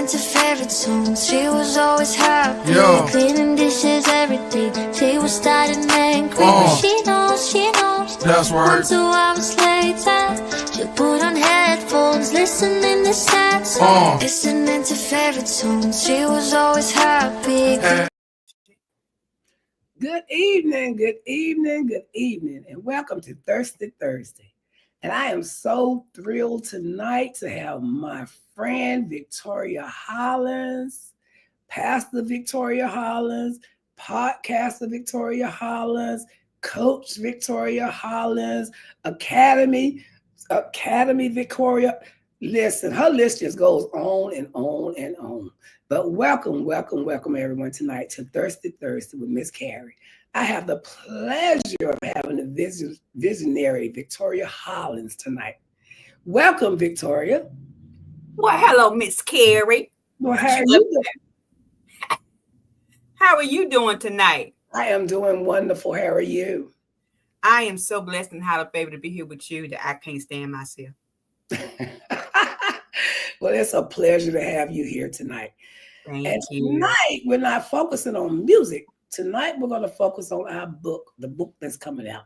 Listening to favorite songs, she was always happy. Cleaning dishes every day, she was starting angry. She knows. That's right. 1, 2 hours later, she put on headphones, listening to sad songs. Listening to favorite songs, she was always happy. Good evening, and welcome to Thirsty Thursday. And I am so thrilled tonight to have my friend Victoria Hollins, Pastor Victoria Hollins, podcaster Victoria Hollins, coach Victoria Hollins, Academy Victoria. Listen, her list just goes on and on and on. But welcome everyone tonight to Thirsty Thursday with Miss Carrie. I have the pleasure of having the visionary Victoria Hollins tonight. Welcome, Victoria. Well, hello, Miss Carrie. Well, how are you doing? How are you doing tonight? I am doing wonderful. How are you? I am so blessed and highly favored to be here with you that I can't stand myself. Well, it's a pleasure to have you here tonight. Thank you. Tonight, we're not focusing on music. Tonight, we're going to focus on our book, the book that's coming out.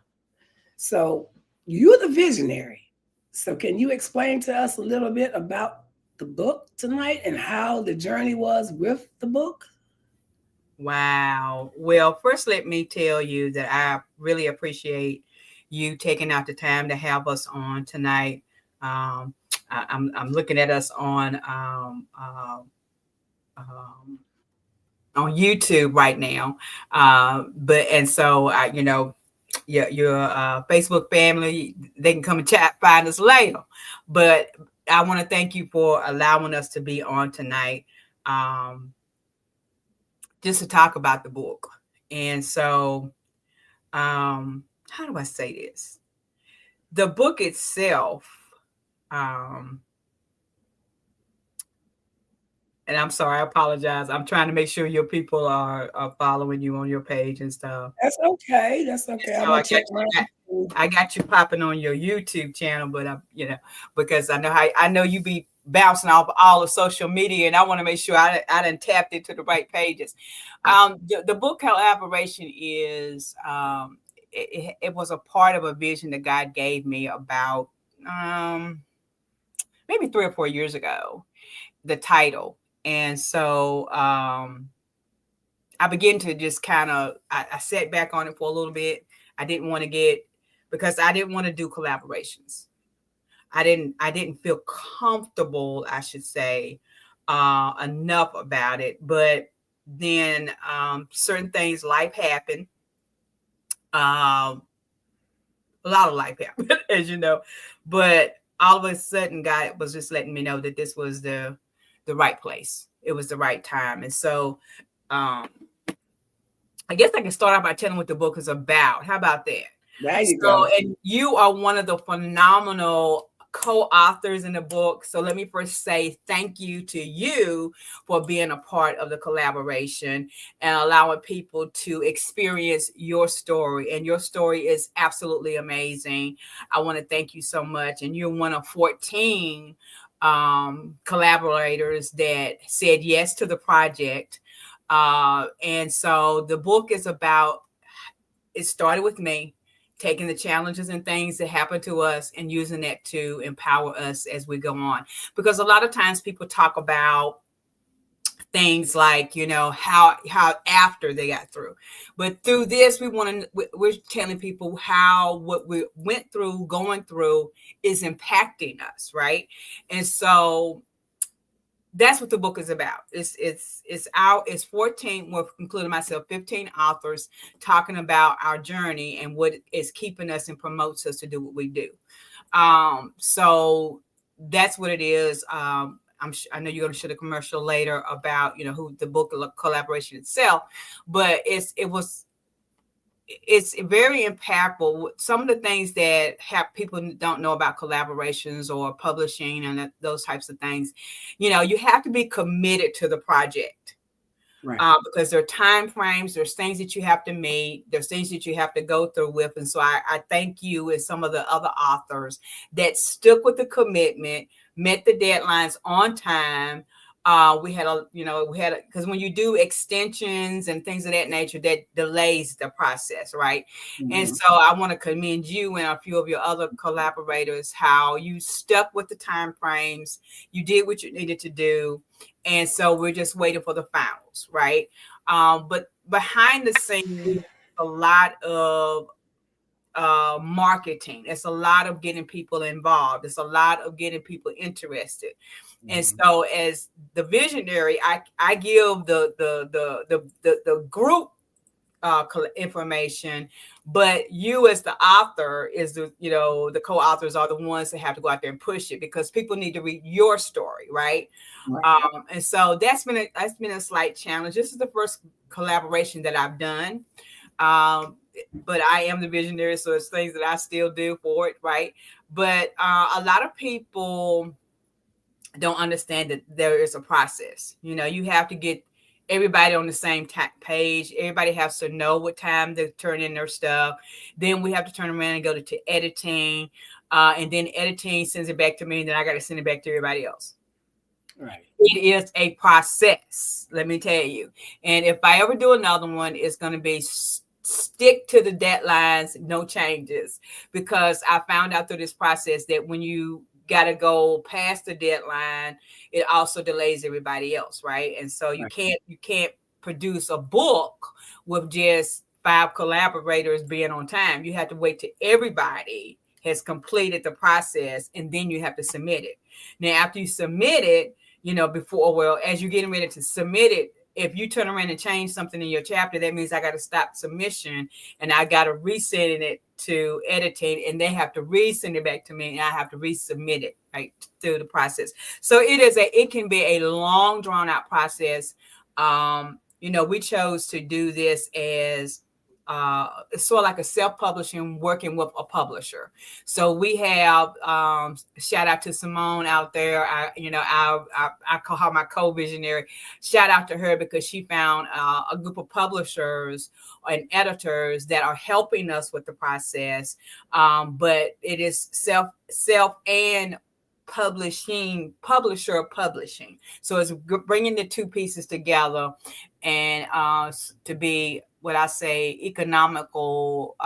So you're the visionary. So can you explain to us a little bit about the book tonight and how the journey was with the book? Wow. Well, first, let me tell you that I really appreciate you taking out the time to have us on tonight. I'm looking at us on YouTube right now. Your Facebook family, they can come and find us later. But I want to thank you for allowing us to be on tonight, just to talk about the book. And so, how do I say this? The book itself, and I'm sorry, I apologize. I'm trying to make sure your people are following you on your page and stuff. That's okay. So I got you popping on your YouTube channel, but because I know you be bouncing off all of social media, and I want to make sure I done tapped into the right pages. The book collaboration is it was a part of a vision that God gave me about maybe 3 or 4 years ago. The title. And so I began to just I sat back on it for a little bit. I didn't want to do collaborations. I didn't feel comfortable, I should say, enough about it. But then certain things, life happened. A lot of life happened, as you know. But all of a sudden, God was just letting me know that this was the right place. It was the right time. And so I guess I can start out by telling what the book is about. How about that? There you go. And you are one of the phenomenal co-authors in the book. So let me first say thank you to you for being a part of the collaboration and allowing people to experience your story. And your story is absolutely amazing. I want to thank you so much. And you're one of 14 collaborators that said yes to the project. And so the book is about, it started with me taking the challenges and things that happen to us and using that to empower us as we go on. Because a lot of times people talk about things like, how after they got through. But through this, we're telling people how what we went through, going through is impacting us, right? And so that's what the book is about. It's 14, well, including myself, 15 authors talking about our journey and what is keeping us and promotes us to do what we do. So that's what it is. I know you're going to show the commercial later about, who the book collaboration itself, but it's very impactful. Some of the things that people don't know about collaborations or publishing and those types of things, you have to be committed to the project, right? Because there are time frames, there's things that you have to meet, there's things that you have to go through with. And so I thank you and some of the other authors that stuck with the commitment, met the deadlines on time, We had because when you do extensions and things of that nature, that delays the process, right? Mm-hmm. And so I want to commend you and a few of your other collaborators, how you stuck with the time frames, you did what you needed to do, and so we're just waiting for the finals, right? But behind the scenes, a lot of marketing. It's a lot of getting people involved. It's a lot of getting people interested. Mm-hmm. And so, as the visionary, I give the group information, but you as the author is the co-authors are the ones that have to go out there and push it, because people need to read your story, right? And so that's been a slight challenge. This is the first collaboration that I've done. But I am the visionary, so it's things that I still do for it, right? But a lot of people don't understand that there is a process. You have to get everybody on the same page. Everybody has to know what time to turn in their stuff. Then we have to turn around and go to editing, and then editing sends it back to me, and then I got to send it back to everybody else. Right. It is a process, let me tell you. And if I ever do another one, it's going to be stick to the deadlines, no changes, because I found out through this process that when you got to go past the deadline, it also delays everybody else, right? And so you can't produce a book with just 5 collaborators being on time. You have to wait till everybody has completed the process, and then you have to submit it. Now, after you submit it, as you're getting ready to submit it, if you turn around and change something in your chapter, that means I got to stop submission, and I got to resend it to editing, and they have to resend it back to me, and I have to resubmit it right through the process. So it can be a long, drawn out process. We chose to do this as it's sort of like a self-publishing working with a publisher. So we have shout out to Simone out there. I call her my co-visionary. Shout out to her, because she found a group of publishers and editors that are helping us with the process. But it is self and publisher publishing. So it's bringing the two pieces together, and to be what I say economical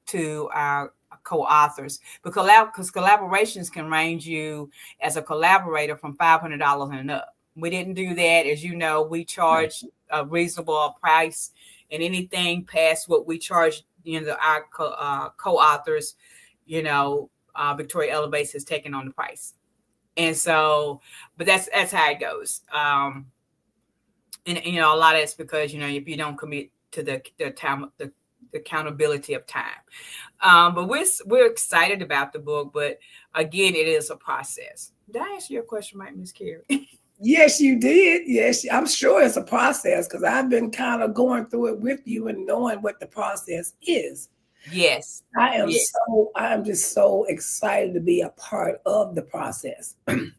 to our co-authors, because collaborations can range you as a collaborator from $500 and up. We didn't do that. As you know, we charge a reasonable price, and anything past what we charge, our co-authors, Victoria Elevates has taken on the price. And so, but that's how it goes. And a lot of it's because, if you don't commit to the time, the accountability of time. But we're excited about the book, but again, it is a process. Did I answer your question right, Miss Carrie? Yes, you did. Yes, I'm sure it's a process, because I've been kind of going through it with you and knowing what the process is. Yes. I am just so excited to be a part of the process. And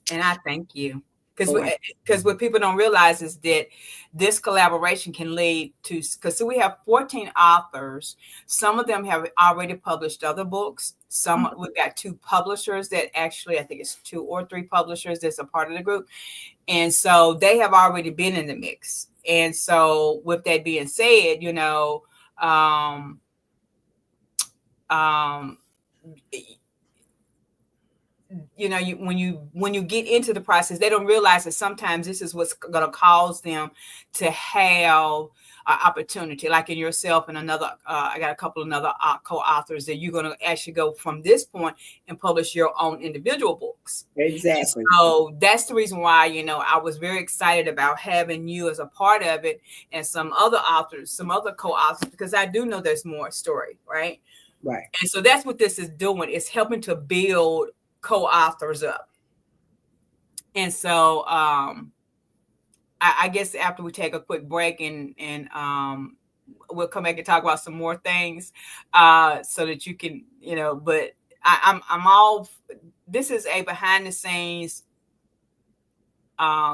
I thank you. Because what people don't realize is that this collaboration can lead to, because we have 14 authors. Some of them have already published other books. We've got 2 publishers that actually, I think it's 2 or 3 publishers that's a part of the group. And so they have already been in the mix. And so with that being said, when you get into the process, they don't realize that sometimes this is what's going to cause them to have an opportunity, like in yourself and another. I got a couple of other co-authors that you're going to actually go from this point and publish your own individual books. Exactly. And so that's the reason why I was very excited about having you as a part of it, and some other authors, some other co-authors, because I do know there's more story, right? Right. And so that's what this is doing. It's helping to build co-authors up. And so I guess after we take a quick break and we'll come back and talk about some more things so that you can, but I'm all, this is a behind the scenes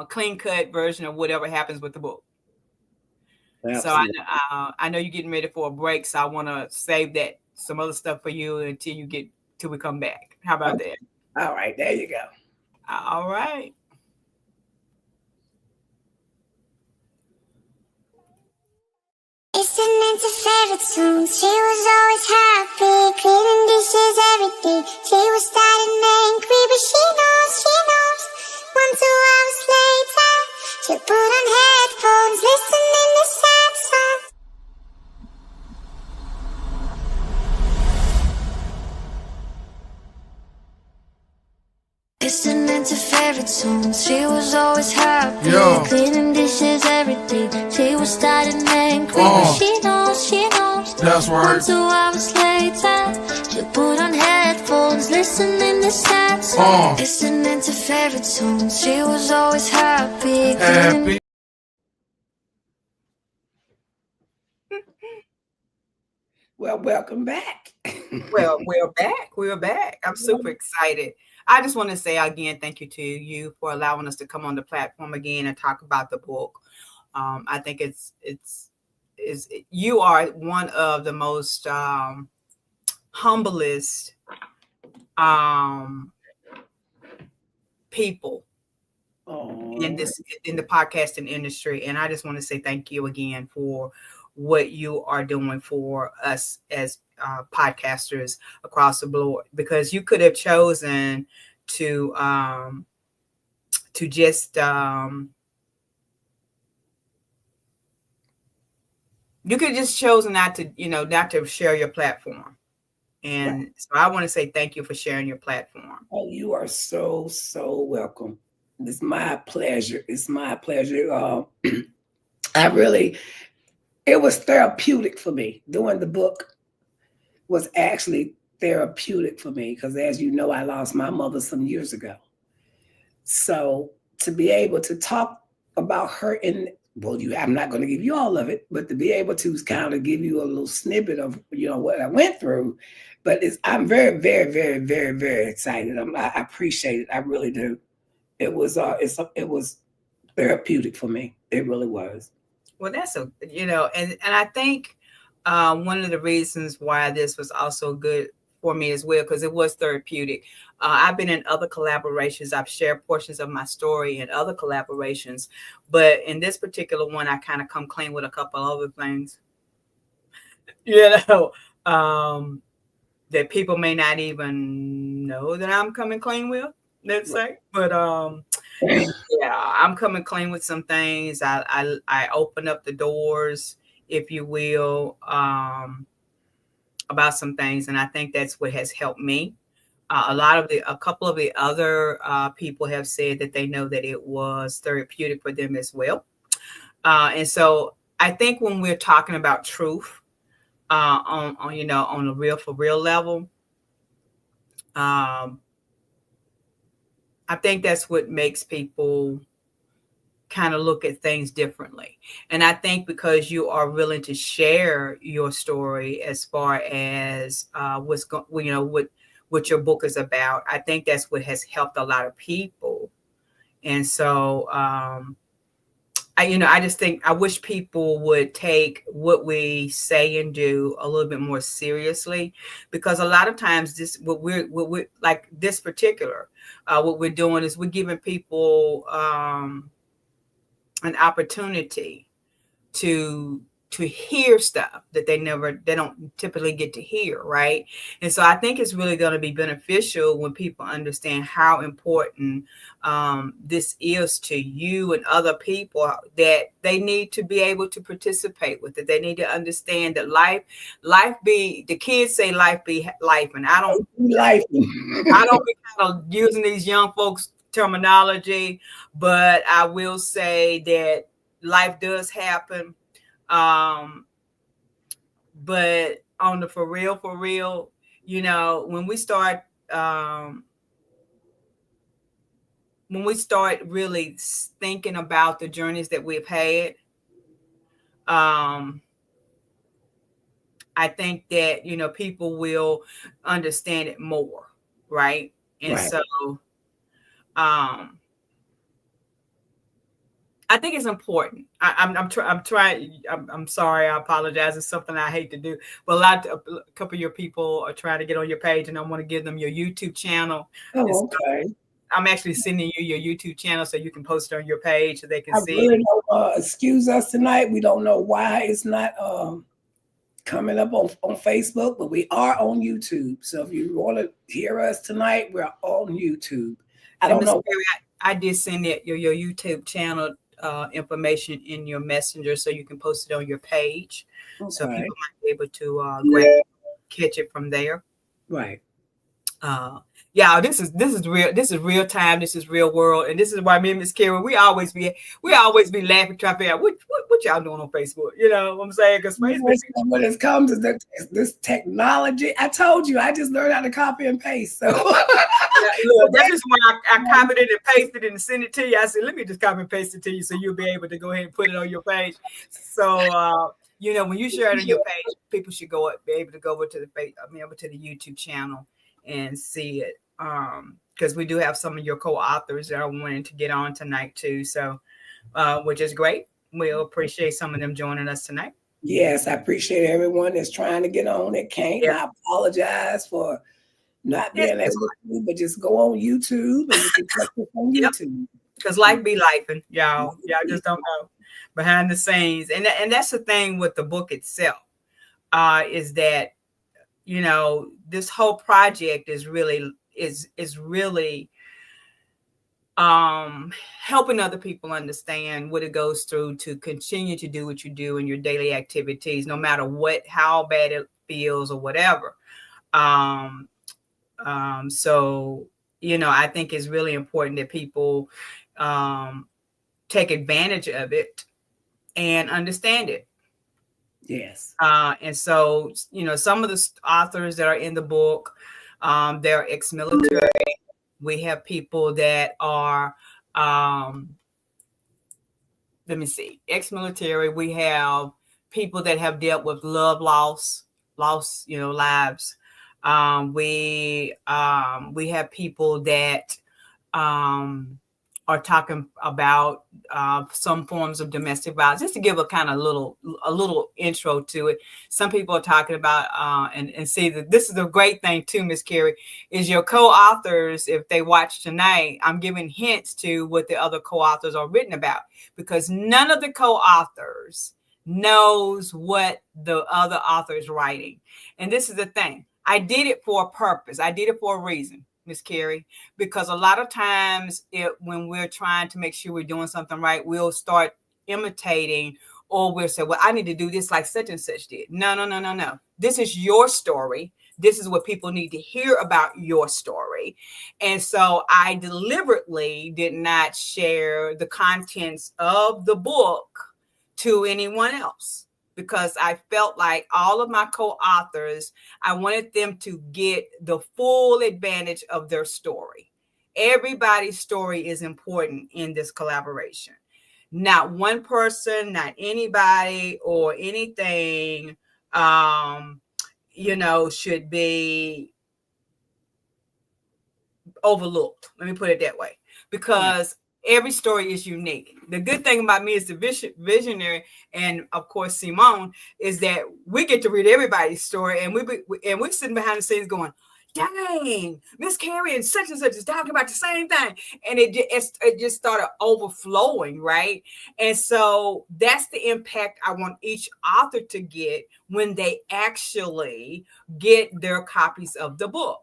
clean cut version of whatever happens with the book. Absolutely. So I know you're getting ready for a break, so I want to save that some other stuff for you until we come back. How about that? All right, there you go. All right. Listening to favorite songs, she was always happy, cleaning dishes every day. She was tired and angry, but she knows. 1, 2 hours later, she put on headphones, listening to sad songs. Listening to favorite songs, she was always happy, cleaning dishes every day. She was tired and angry, but she knows. That's right. 1, 2 hours later, she put on headphones, listening to sad songs. Listening to favorite songs, she was always happy. Well, welcome back. Well, we're back. I'm super excited. I just want to say again, thank you to you for allowing us to come on the platform again and talk about the book. I think it's you are one of the most humblest people in the podcasting industry, and I just want to say thank you again for what you are doing for us as podcasters across the board, because you could have chosen to just you could have just chosen not to share your platform. And so I want to say thank you for sharing your platform. Oh, you are so welcome. It's my pleasure. It's my pleasure. It was therapeutic for me. Doing the book was actually therapeutic for me because, as you know, I lost my mother some years ago. So to be able to talk about her I'm not going to give you all of it, but to be able to kind of give you a little snippet of, what I went through. But I'm very, very, very, very, very excited. I appreciate it. I really do. It was therapeutic for me. It really was. Well, that's and I think one of the reasons why this was also good for me as well, because it was therapeutic. I've been in other collaborations. I've shared portions of my story in other collaborations, but in this particular one, I kind of come clean with a couple other things, that people may not even know that I'm coming clean with, let's say. But I'm coming clean with some things. I open up the doors, if you will, about some things, and I think that's what has helped me. A couple of the other people have said that they know that it was therapeutic for them as well. And so I think when we're talking about truth on a real for real level, I think that's what makes people kind of look at things differently. And I think because you are willing to share your story as far as what your book is about, I think that's what has helped a lot of people. And so I just think I wish people would take what we say and do a little bit more seriously, because a lot of times what we're like this particular what we're doing is we're giving people an opportunity to hear stuff that they don't typically get to hear, right? And so I think it's really going to be beneficial when people understand how important this is to you and other people, that they need to be able to participate with it. They need to understand that the kids say life be life, and I don't be kind of using these young folks terminology, but I will say that life does happen. But on the for real, when we start really thinking about the journeys that we've had, I think that, people will understand it more. Right. And so, I think it's important. I'm trying. I'm sorry. I apologize. It's something I hate to do. But a couple of your people are trying to get on your page, and I want to give them your YouTube channel. Oh, okay. I'm actually sending you your YouTube channel so you can post it on your page so they can see. Really don't, excuse us tonight. We don't know why it's not coming up on Facebook, but we are on YouTube. So if you want to hear us tonight, we're on YouTube. I don't know. Carrie, I did send it your YouTube channel information in your messenger so you can post it on your page. Okay. So people might be able to catch it from there. Right. Yeah, this is real. This is real time. This is real world, and this is why me and Miss Carrie we always be laughing, trying to figure out what y'all doing on Facebook. You know what I'm saying? Because Facebook, when it comes to this technology, I told you I just learned how to copy and paste. So look, that's just when I copied it and pasted it and sent it to you. I said, let me just copy and paste it to you so you'll be able to go ahead and put it on your page. So you know, when you share it on your page, people should be able to go over to the YouTube channel and see it. Because we do have some of your co-authors that are wanting to get on tonight too. So, which is great. We'll appreciate some of them joining us tonight. Yes, I appreciate everyone that's trying to get on that can't. Yeah. I apologize for not being able to, but just go on YouTube and you can check it on YouTube. Because life be life, and y'all just don't know behind the scenes. And that's the thing with the book itself, is that, you know, this whole project is really helping other people understand what it goes through to continue to do what you do in your daily activities, no matter how bad it feels or whatever. So, you know, I think it's really important that people take advantage of it and understand it. Yes. And so, you know, some of the authors that are in the book, they're ex-military. We have people that are, ex-military. We have people that have dealt with love loss, you know, lives. We have people that are talking about some forms of domestic violence, just to give a kind of a little intro to it. Some people are talking about and see that this is a great thing too, Miss Carrie, is your co-authors, if they watch tonight, I'm giving hints to what the other co-authors are written about, because none of the co-authors knows what the other author is writing. And this is the thing. I did it for a purpose. I did it for a reason, Miss Carrie, because a lot of times when we're trying to make sure we're doing something right, we'll start imitating, or we'll say, well, I need to do this like such and such did. No. This is your story. This is what people need to hear about your story. And so I deliberately did not share the contents of the book to anyone else, because I felt like all of my co-authors, I wanted them to get the full advantage of their story. Everybody's story is important in this collaboration. Not one person, not anybody or anything, you know, should be overlooked. Let me put it that way, because every story is unique. The good thing about me as the visionary, and of course Simone, is that we get to read everybody's story, and we're sitting behind the scenes going, dang, Miss Carrie and such is talking about the same thing. And it just started overflowing, right? And so that's the impact I want each author to get when they actually get their copies of the book.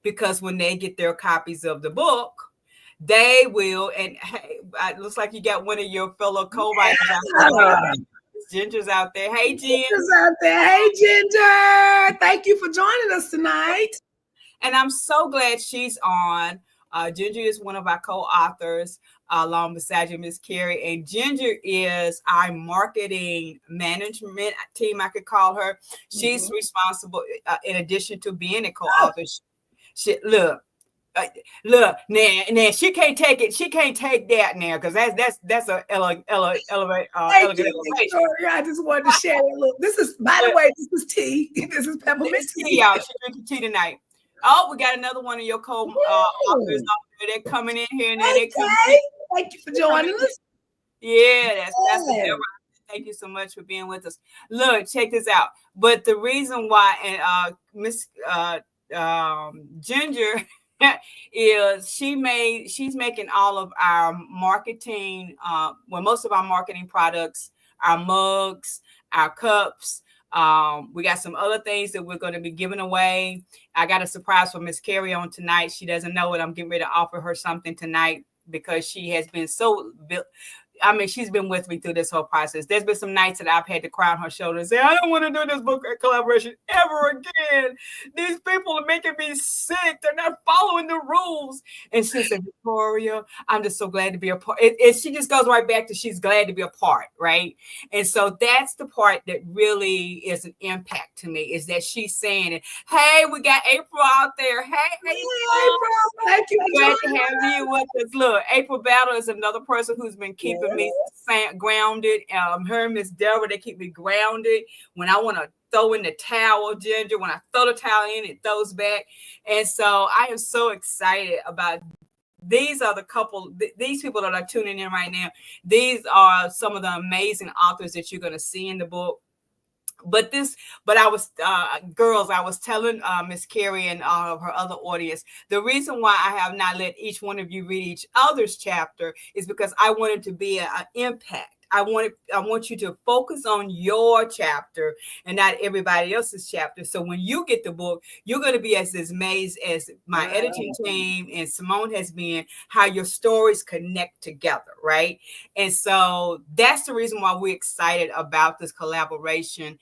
Because when they get their copies of the book, they will, and hey, it looks like you got one of your fellow co-writers out there. Ginger's out there. Hey, Ginger's out there. Hey, Ginger. Thank you for joining us tonight. And I'm so glad she's on. Ginger is one of our co-authors, along beside you, Miss Carrie. And Ginger is our marketing management team, I could call her. She's responsible, in addition to being a co-author. Look, now she can't take it. She can't take that now, because that's a elegant elevation. I just wanted to share a little. This is, by the way, this is tea. This is peppermint tea, y'all. She's drinking tea tonight. Oh, we got another one of your co-authors. They're coming in here, and then thank you for joining us. Yeah, that's the. Thank you so much for being with us. Look, check this out. But the reason why, and Miss Ginger is she's making all of our marketing, most of our marketing products, our mugs, our cups. We got some other things that we're going to be giving away. I got a surprise for Miss Carrie on tonight. She doesn't know it. I'm getting ready to offer her something tonight because she has been she's been with me through this whole process. There's been some nights that I've had to cry on her shoulder and say, I don't want to do this book collaboration ever again. These people are making me sick. They're not following the rules. And she said, Victoria, I'm just so glad to be a part. And she just goes right back to she's glad to be a part, right? And so that's the part that really is an impact to me, is that she's saying it. Hey, we got April out there. Hey, April. Thank you. Glad to have you with us. Look, April Battle is another person who's been keeping me grounded. Her and Miss Deborah, they keep me grounded when I want to throw in the towel. Ginger, when I throw the towel in, it throws back. And so I am so excited about these people that are tuning in right now. These are some of the amazing authors that you're going to see in the book. But I was telling Miss Carrie and her other audience, the reason why I have not let each one of you read each other's chapter is because I want it to be an impact. I want you to focus on your chapter and not everybody else's chapter. So when you get the book, you're going to be as amazed as my editing team and Simone has been, how your stories connect together, right? And so that's the reason why we're excited about this collaboration.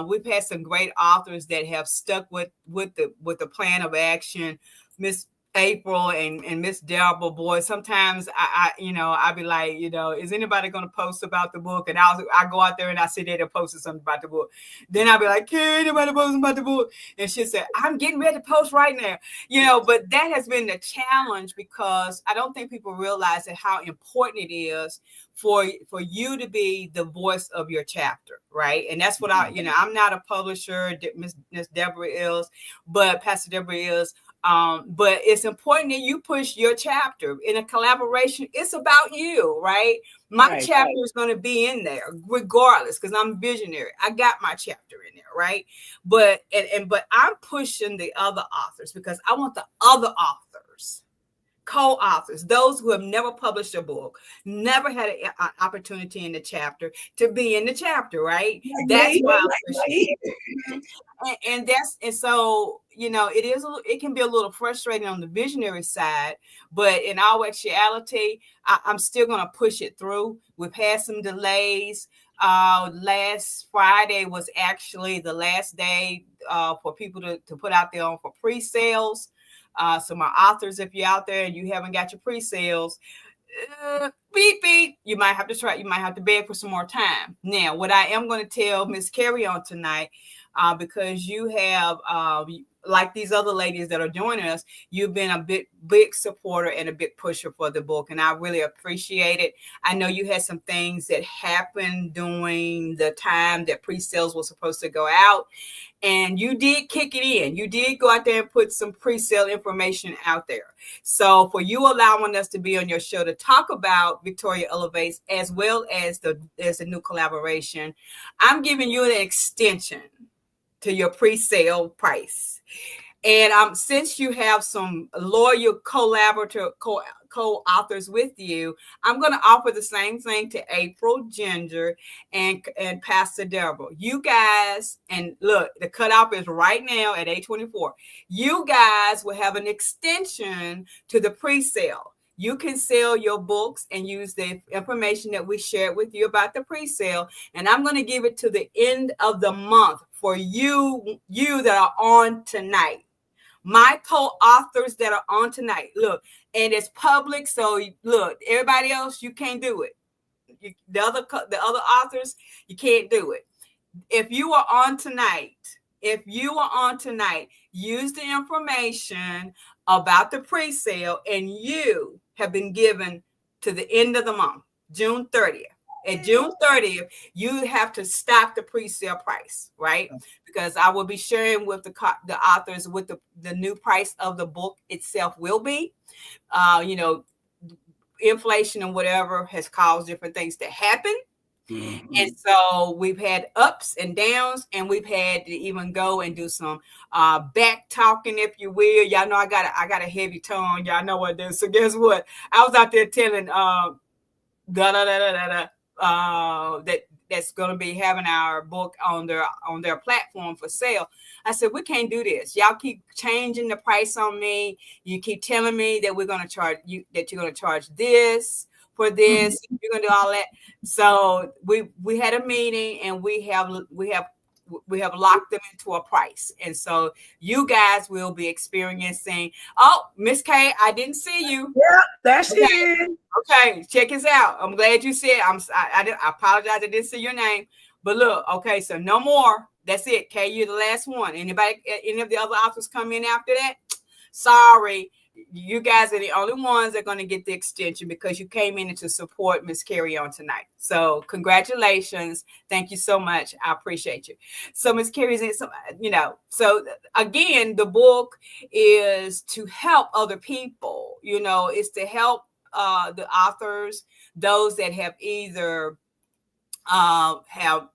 We've had some great authors that have stuck with the plan of action. Miss April and Miss Deborah, boy, sometimes I be like, is anybody going to post about the book? And I go out there and I sit there and post something about the book. Then I'll be like, hey, anybody posting about the book? And she said, I'm getting ready to post right now, but that has been the challenge, because I don't think people realize that how important it is for you to be the voice of your chapter, right? And that's what I'm not a publisher. Miss Deborah is, but Pastor Deborah is. But it's important that you push your chapter in a collaboration. It's about you, right? My chapter is going to be in there regardless, because I'm visionary. I got my chapter in there, right? But I'm pushing the other authors because I want the other authors, co-authors, those who have never published a book, never had an opportunity in the chapter, to be in the chapter, right? That's why I'm pushing. And so it can be a little frustrating on the visionary side, but in all actuality, I'm still going to push it through. We've had some delays. Last Friday was actually the last day for people to put out there on for pre-sales. So my authors, if you're out there and you haven't got your pre-sales, beep, beep, you might have to beg for some more time. Now, what I am going to tell Miss Carrie on tonight, because you have, like these other ladies that are joining us, you've been a big supporter and a big pusher for the book, and I really appreciate it. I know you had some things that happened during the time that pre-sales was supposed to go out, and you did kick it in. You did go out there and put some pre-sale information out there. So for you allowing us to be on your show to talk about Victoria Elevates as well as the new collaboration, I'm giving you an extension to your pre-sale price. And since you have some loyal co-authors with you, I'm going to offer the same thing to April, Ginger, and Pastor Deborah. You guys, and look, the cutoff is right now at 8:24. You guys will have an extension to the pre-sale. You can sell your books and use the information that we shared with you about the pre-sale. And I'm going to give it to the end of the month for you that are on tonight. My co-authors that are on tonight. Look, and it's public. So look, everybody else, you can't do it. The other authors, you can't do it. If you are on tonight, use the information about the pre-sale, and you have been given to the end of the month, June 30th. At June 30th, you have to stop the pre-sale price, right? Because I will be sharing with the authors what the new price of the book itself will be. Inflation and whatever has caused different things to happen. Mm-hmm. And so we've had ups and downs, and we've had to even go and do some back talking, if you will. Y'all know I got a heavy tongue. Y'all know what it is. So guess what? I was out there telling that's going to be having our book on their platform for sale. I said, we can't do this. Y'all keep changing the price on me. You keep telling me that we're going to charge you, that you're going to charge this for this. You're going to do all that. So we had a meeting, and we have locked them into a price. And so you guys will be experiencing. Oh, Miss K, I didn't see you. Yeah, that's it. Okay, check this out. I'm glad you said. I apologize. I didn't see your name, but look. Okay, so no more. That's it. Kay, you're the last one. Any of the other authors come in after that? Sorry, you guys are the only ones that are going to get the extension because you came in to support Miss Carrie on tonight. So congratulations. Thank you so much. I appreciate you. So Miss Carrie's in some, so again, the book is to help other people. It's to help the authors, those that have either have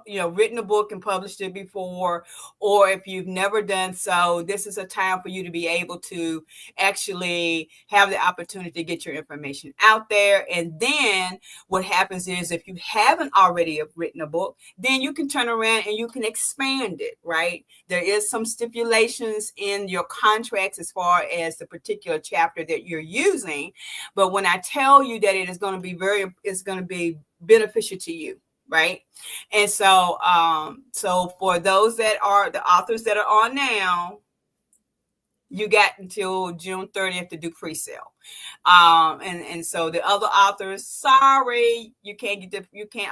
written a book and published it before, or if you've never done so, this is a time for you to be able to actually have the opportunity to get your information out there. And then what happens is, if you haven't already written a book, then you can turn around and you can expand it, right? There is some stipulations in your contracts as far as the particular chapter that you're using. But when I tell you that it's going to be beneficial to you, right? And so for those that are the authors that are on now, you got until June 30th to do pre-sale. And so the other authors, sorry, you can't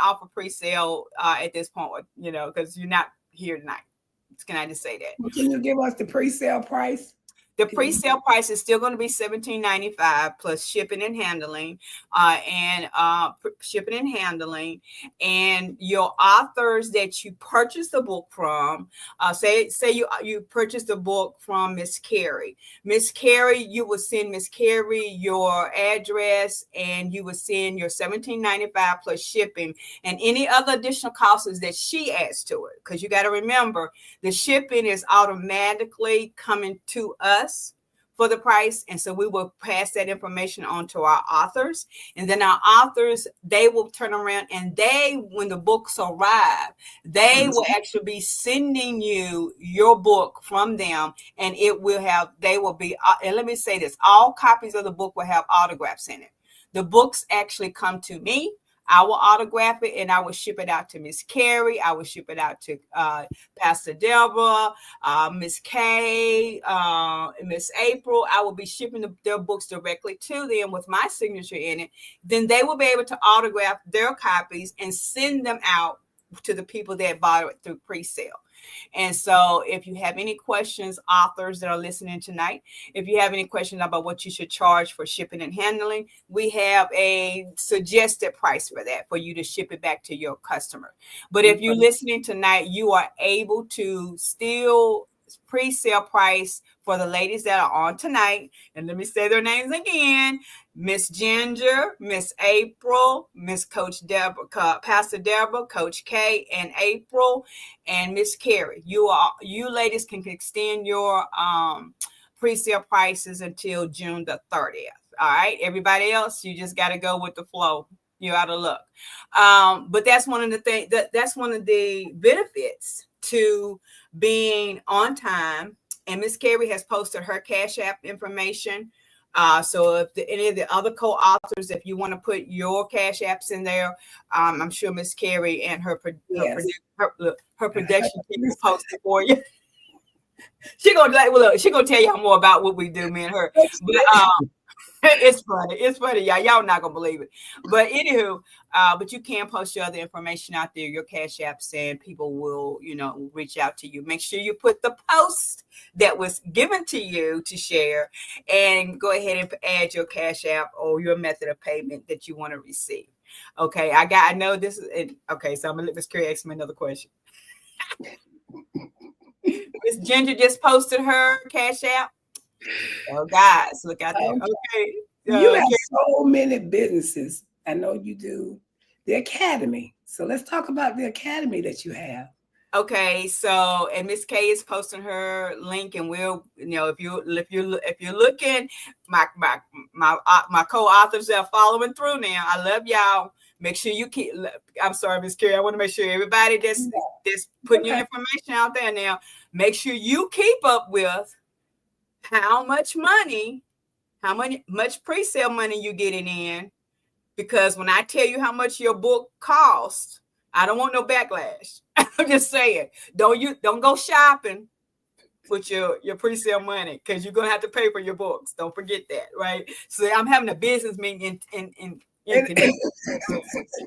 offer pre-sale at this point, because you're not here tonight. Can I just say that? Can you give us the pre-sale price? The pre-sale price is still going to be $17.95 plus shipping and handling, and your authors that you purchase the book from. Say you purchased the book from Miss Carrie. Miss Carrie, you will send Miss Carrie your address, and you will send your $17.95 plus shipping and any other additional costs that she adds to it. Because you got to remember, the shipping is automatically coming to us for the price. And so we will pass that information on to our authors. And then our authors, they will turn around and when the books arrive, they will actually be sending you your book from them. And and let me say this, all copies of the book will have autographs in it. The books actually come to me. I will autograph it, and I will ship it out to Miss Carrie. I will ship it out to Pastor Deborah, Miss Kay, Miss April. I will be shipping their books directly to them with my signature in it. Then they will be able to autograph their copies and send them out to the people that bought it through pre-sale. And so if you have any questions, authors that are listening tonight, if you have any questions about what you should charge for shipping and handling, we have a suggested price for that, for you to ship it back to your customer. But if you're listening tonight, you are able to still pre-sale price for the ladies that are on tonight. And let me say their names again: Miss Ginger, Miss April, Miss Coach Deborah, Pastor Deborah, Coach K, and April, and Miss Carrie. You ladies can extend your pre-sale prices until June the 30th. All right. Everybody else, you just got to go with the flow. You're out of luck. But that's one of the things that's one of the benefits to being on time. And Miss Carrie has posted her Cash App information. So if any of the other co-authors, if you want to put your Cash Apps in there, I'm sure Miss Carrie and her production team will post it for you. She gonna tell y'all more about what we do, me and her. But it's funny, y'all not gonna believe it. But anywho, but you can post your other information out there, your Cash Apps, and people will, reach out to you. Make sure you put the post that was given to you to share, and go ahead and add your Cash App or your method of payment that you want to receive. Okay, I know this is okay. So I'm gonna let Miss Carrie ask me another question. Miss Ginger just posted her Cash App. Oh, guys, look out there. Okay. You have so many businesses. I know you do. the academy. So let's talk about the academy that you have. Okay, so and Miss K is posting her link, and we'll, if you're looking, my co-authors are following through now. I love y'all. Make sure you keep. I'm sorry, Miss Carrie. I want to make sure everybody that's putting your information out there now. Make sure you keep up with how much pre-sale money you getting in, because when I tell you how much your book costs, I don't want no backlash. I'm just saying, don't go shopping with your pre-sale money, because you're gonna have to pay for your books. Don't forget that, right? So I'm having a business meeting in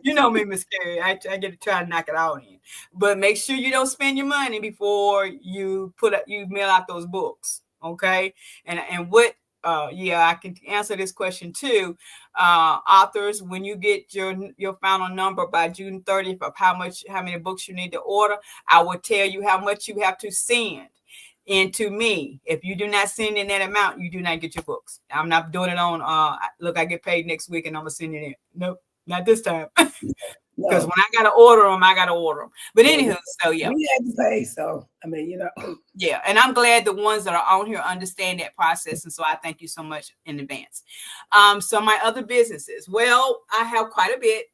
you know me, Miss Carrie. I get to try to knock it all in, but make sure you don't spend your money before you mail out those books, okay? And what I can answer this question too. Authors, when you get your final number by June 30th of how many books you need to order, I will tell you how much you have to send into me. If you do not send in that amount, you do not get your books. I'm not doing it on look, I get paid next week and I'm gonna send it in. Nope, not this time. Because when I gotta order them, I gotta order them. But anywho, so yeah, we had to pay. So I mean, yeah, and I'm glad the ones that are on here understand that process, and so I thank you so much in advance. So my other businesses, well, I have quite a bit.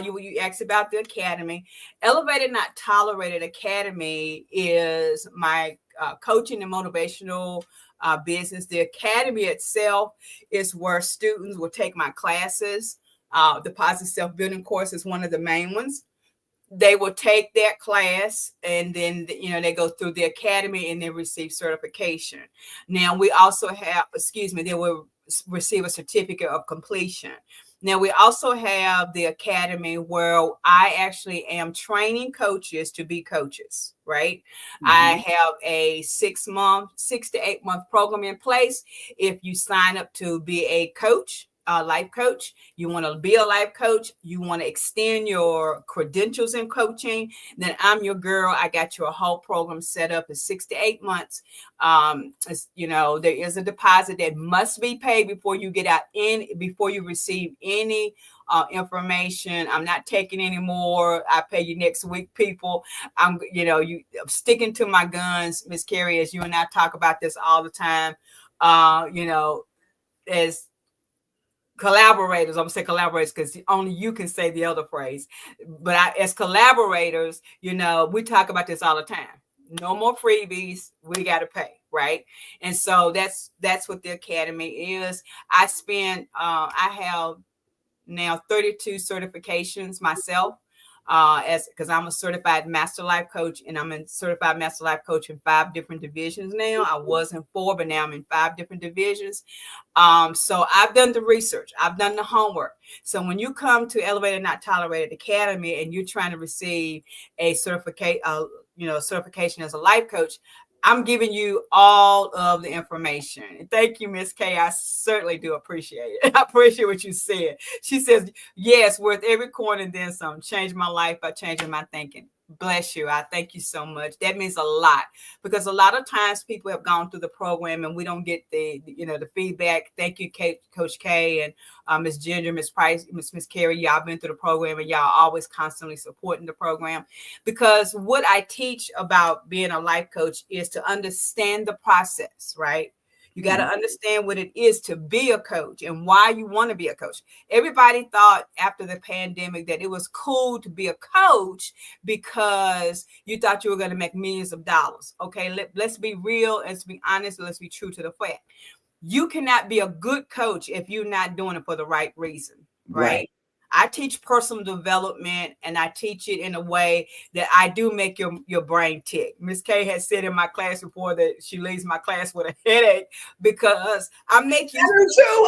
You asked about the academy. Elevated Not Tolerated Academy is my coaching and motivational business. The academy itself is where students will take my classes. The Positive Self-Building course is one of the main ones. They will take that class, and then they go through the academy and they receive certification. Now we also have, they will receive a certificate of completion. Now we also have the academy where I actually am training coaches to be coaches, right? Mm-hmm. I have a 6 to 8 month program in place. If you sign up to be a coach, life coach, you want to be a life coach, you want to extend your credentials in coaching, then I'm your girl. I got your whole program set up in 6 to 8 months. There is a deposit that must be paid before you before you receive any information. I'm not taking any more. I pay you next week, people. I'm sticking to my guns, Miss Carrie, as you and I talk about this all the time. As collaborators, I'm gonna say collaborators because only you can say the other phrase. But as collaborators, we talk about this all the time. No more freebies. We got to pay, right? And so that's what the academy is. I have now 32 certifications myself. Because I'm a certified master life coach, and I'm a certified master life coach in 5 different divisions now. I was in 4, but now I'm in 5 different divisions. So I've done the research, I've done the homework. So when you come to Elevated Not Tolerated Academy and you're trying to receive a certification as a life coach, I'm giving you all of the information. Thank you, Miss K. I certainly do appreciate it. I appreciate what you said. She says, yes, worth every coin and then some. Changed my life by changing my thinking. Bless you. I thank you so much. That means a lot, because a lot of times people have gone through the program and we don't get the feedback. Thank you, Coach K and Miss Ginger, Miss Price, Miss Carrie. Y'all been through the program and y'all always constantly supporting the program, because what I teach about being a life coach is to understand the process, right? You got to understand what it is to be a coach and why you want to be a coach. Everybody thought after the pandemic that it was cool to be a coach because you thought you were going to make millions of dollars. Okay, let's be real. Let's be honest. Let's be true to the fact. You cannot be a good coach if you're not doing it for the right reason, right? I teach personal development, and I teach it in a way that I do make your brain tick. Miss K has said in my class before that she leaves my class with a headache because I make you.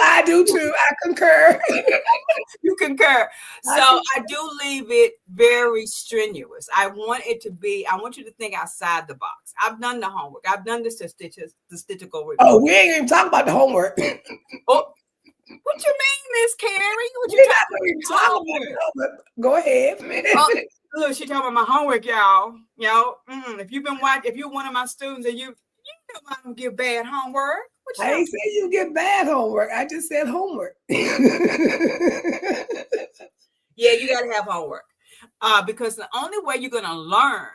I do too. I concur. You concur. So I do leave it very strenuous. I want you to think outside the box. I've done the homework. I've done the statistical report. Oh, we ain't even talking about the homework. What you mean, Miss Carrie? What you talking about? Go ahead, man. Look, she talking about my homework, y'all. If you're one of my students and you know I don't give bad homework. I ain't saying you get bad homework. I just said homework. Yeah, you got to have homework. Because the only way you're going to learn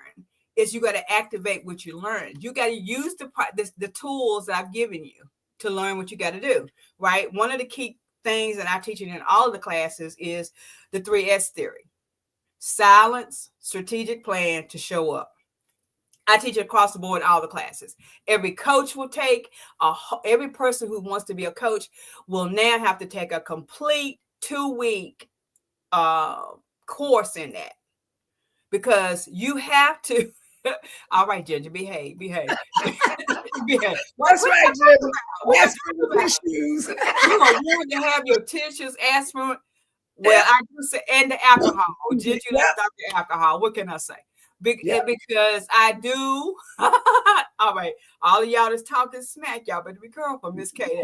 is you got to activate what you learned. You got to use the tools that I've given you to learn what you got to do, right? One of the key things that I teach in all of the classes is the 3S theory: silence, strategic plan to show up. I teach it across the board in all the classes. Every coach will take, every person who wants to be a coach will now have to take a complete 2-week course in that, because you have to. All right, Ginger, behave. behave. That's right, Ginger. That's for tissues. You are willing to have your tissues, aspirin. Well, I do say, and the alcohol. Ginger left out the alcohol. What can I say? Because I do. All right, all of y'all that's talking smack, y'all better be careful, Miss K.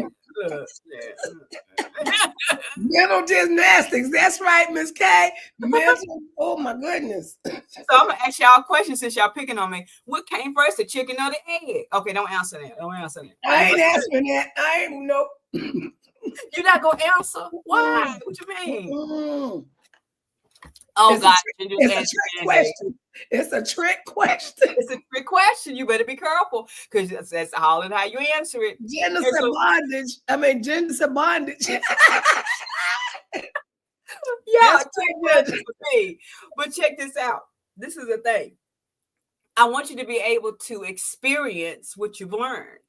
Mental gymnastics. That's right, Miss K. Mental. Oh my goodness. So I'm gonna ask y'all a question since y'all picking on me. What came first, the chicken or the egg? Okay, don't answer that. I ain't answering that. I ain't nope. You're not gonna answer? Why? What you mean? Mm-hmm. Oh it's God, it's a trick question. It's a trick question. It's a trick question. You better be careful, because that's Holland how you answer it. Gender said bondage. I mean, gender said bondage. Yeah, but check this out. This is the thing. I want you to be able to experience what you've learned.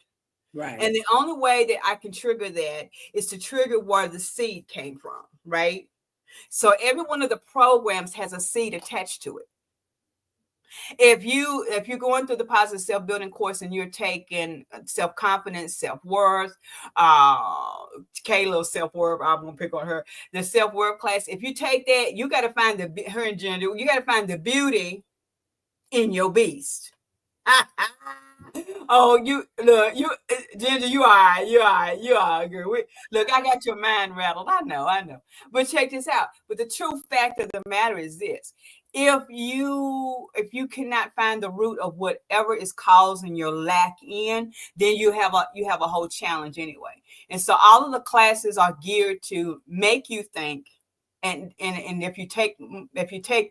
Right. And the only way that I can trigger that is to trigger where the seed came from, right? So every one of the programs has a seed attached to it. If you're going through the positive self-building course and you're taking self-confidence, self-worth, Kayla's self-worth, I'm gonna pick on her, the self-worth class. If you take that, you got to find her and Gender, you got to find the beauty in your beast. Oh, you look, Ginger, you are, girl. Look, I got your mind rattled. I know. But check this out. But the true fact of the matter is this: if you cannot find the root of whatever is causing your lack in, then you have a whole challenge anyway. And so all of the classes are geared to make you think. And if you take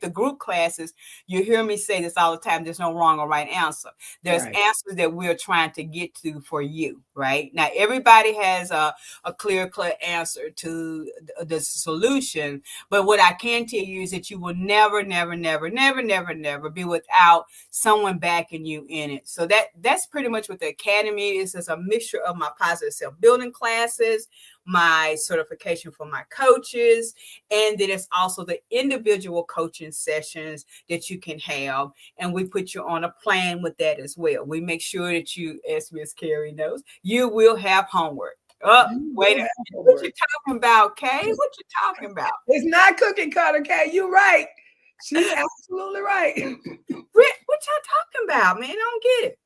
the group classes, you hear me say this all the time: there's no wrong or right answer. There's answers that we're trying to get to for you, right? Now, everybody has a clear-cut answer to the solution, but what I can tell you is that you will never be without someone backing you in it. So that's pretty much what the Academy is. It's a mixture of my positive self-building classes, my certification for my coaches, and then it's also the individual coaching sessions that you can have. And we put you on a plan with that as well. We make sure that you, as Miss Carrie knows, you will have homework. Wait a minute. What you talking about, Kay? What you talking about? It's not cookie cutter, Kay. You're right. She's absolutely right. What y'all talking about, man? I don't get it.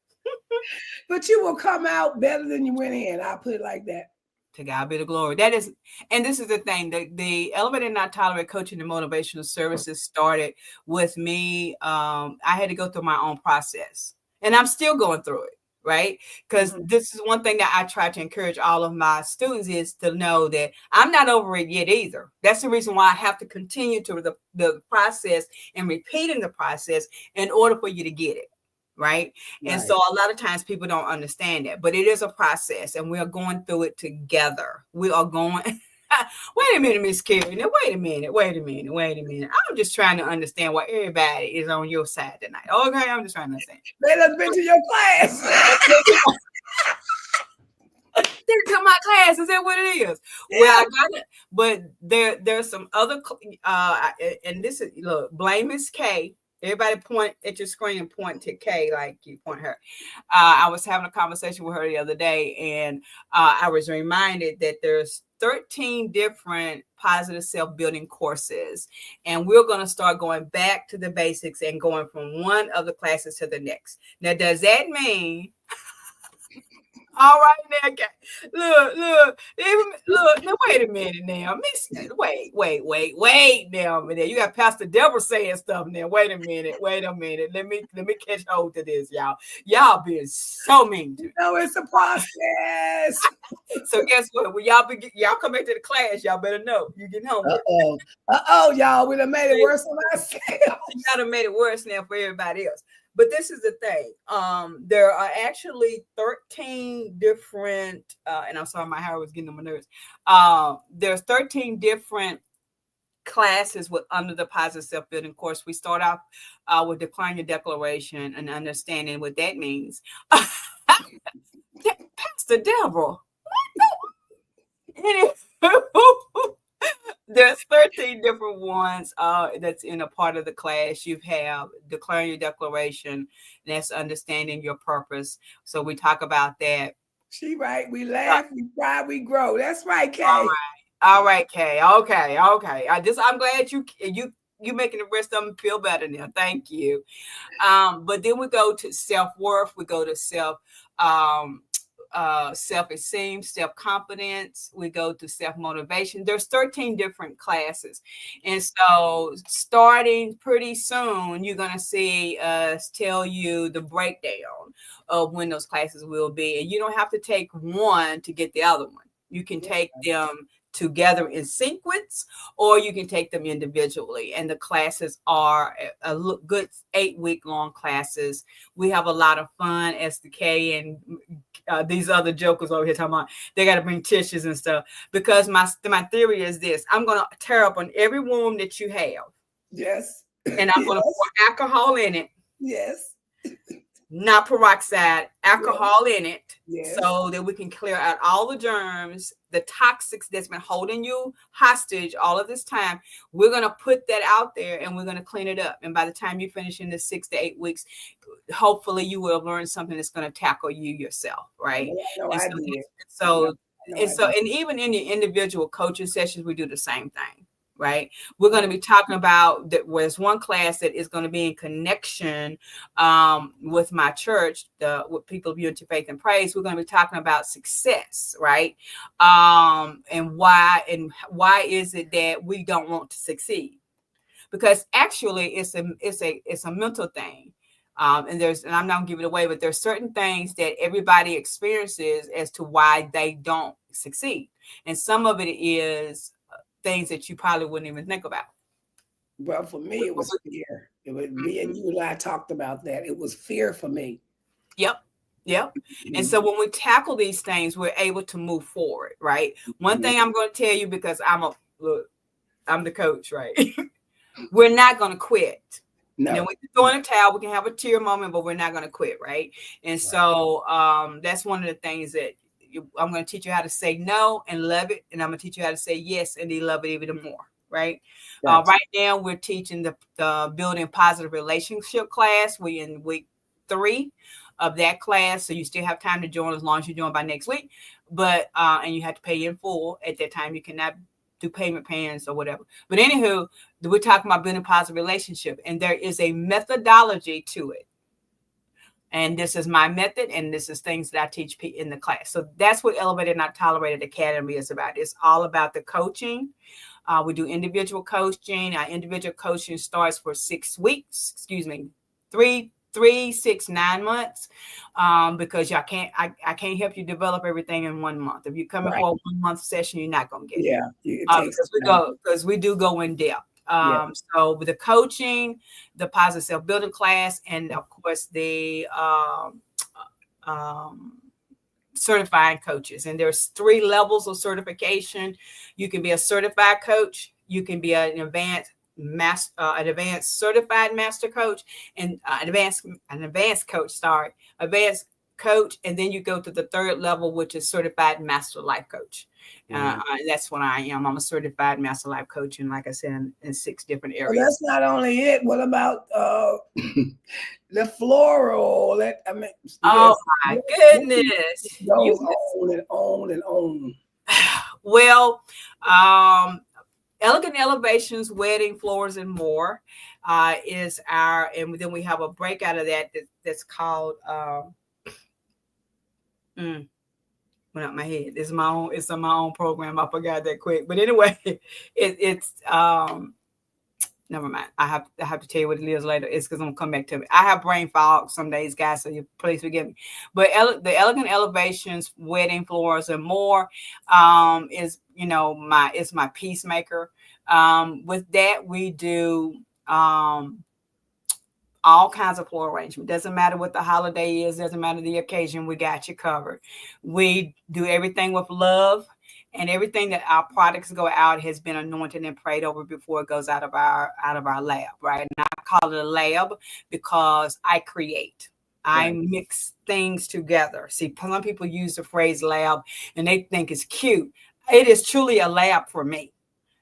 But you will come out better than you went in. I'll put it like that. To God be the glory. That is, and this is the thing. The Elevate and Not Tolerate coaching and motivational services started with me. I had to go through my own process, and I'm still going through it, right? Because this is one thing that I try to encourage all of my students is to know that I'm not over it yet either. That's the reason why I have to continue to the process and repeating the process in order for you to get it. Right. And so a lot of times people don't understand that, but it is a process and we are going through it together. We are going. Wait a minute, Miss Carrie. Now, wait a minute. I'm just trying to understand why everybody is on your side tonight. Okay. I'm just trying to understand. Let us been to your class. They come my class. Is that what it is? Yeah. Well, I got it. But there's some other, and this is, look, blame Miss K. Everybody point at your screen and point to Kay like you point her. I was having a conversation with her the other day, and I was reminded that there's 13 different positive self-building courses, and we're going to start going back to the basics and going from one of the classes to the next. Now, does that mean All right, now, okay. Look. Now, wait a minute now. Wait now. You got Pastor Deborah saying stuff now. Wait a minute. Let me catch hold to this, y'all. Y'all being so mean to me. No, it's a process. So guess what? When y'all come back to the class, y'all better know you getting homework. Y'all, we done made it worse on ourselves. Y'all done made it worse now for everybody else. But this is the thing. There are actually 13 different, and I'm sorry, my hair was getting on my nerves. There's 13 different classes with under the positive self-building course. We start off with declaring your declaration and understanding what that means. Pastor Deborah, there's 13 different ones that's in a part of the class. You have declaring your declaration, that's understanding your purpose. So we talk about that. She right. We laugh, we cry, we grow. That's right, Kay. All right, Kay. Okay. I'm glad you making the rest of them feel better now. Thank you. But then we go to self-worth. We go to self-esteem, self-confidence. We go to self-motivation. There's 13 different classes. And so starting pretty soon, you're going to see us tell you the breakdown of when those classes will be. And you don't have to take one to get the other one. You can take them together in sequence, or you can take them individually. And the classes are a good 8-week long classes. We have a lot of fun. SDK and these other jokers over here talking about they got to bring tissues and stuff, because my theory is this: I'm going to tear up on every wound that you have. Yes. And I'm going to pour alcohol in it. Yes. Not peroxide, alcohol in it, so that we can clear out all the germs, the toxics that's been holding you hostage all of this time. We're going to put that out there and we're going to clean it up. And by the time you finish in the 6 to 8 weeks, hopefully you will have learned something that's going to tackle you yourself, right? And even in your individual coaching sessions, we do the same thing. Right. We're going to be talking about that. There's one class that is going to be in connection with my church, with People of Unity, Faith, and Praise. We're going to be talking about success. Right. And why is it that we don't want to succeed? Because actually it's a mental thing. And I'm not gonna give it away, but there's certain things that everybody experiences as to why they don't succeed. And some of it is things that you probably wouldn't even think about. Well, for me, it was fear. It was me and you and I talked about that. It was fear for me. Yep. And so when we tackle these things, we're able to move forward, right? One thing I'm going to tell you, because I'm the coach, right? We're not going to quit. No. Now, we can throw in a towel, we can have a tear moment, but we're not going to quit, right? And so that's one of the things that I'm going to teach you how to say no and love it. And I'm going to teach you how to say yes and love it even more. Right. Right now, we're teaching the building positive relationship class. We're in week 3 of that class. So you still have time to join as long as you join by next week. But and you have to pay in full at that time. You cannot do payment plans or whatever. But anywho, we're talking about building positive relationship. And there is a methodology to it. And this is my method, and this is things that I teach in the class. So that's what Elevated Not Tolerated Academy is about. It's all about the coaching. We do individual coaching. Our individual coaching starts for 6 weeks. 3, 6, 9 months. Because I can't help you develop everything in 1 month. If you're coming for a 1 month session, you're not going to get it. Because we do go in depth. So with the coaching, the positive self-building class, and of course the certified coaches. And there's 3 levels of certification. You can be a certified coach. You can be an advanced certified master coach, and advanced coach. And then you go to the 3rd level, which is certified master life coach. That's what I am. I'm a certified master life coach, and like I said, in 6 different areas. Well, that's not only it. What about the floral? Oh my goodness! Goes on and on and on. Well, Elegant Elevations, Wedding, Flowers, and More is our, and then we have a breakout of that's called went out my head. It's my own program. I forgot that quick. But anyway, it's never mind. I have to tell you what it is later. It's because I'm gonna come back to it. I have brain fog some days, guys, so you please forgive me. But the Elegant Elevations, Wedding Flowers, and More is it's my peacemaker. With that, we do all kinds of floral arrangement. Doesn't matter what the holiday is, doesn't matter the occasion, we got you covered. We do everything with love, and everything that our products go out has been anointed and prayed over before it goes out of our lab, right? And I call it a lab because I create. I mix things together. See, some people use the phrase lab and they think it's cute. It is truly a lab for me,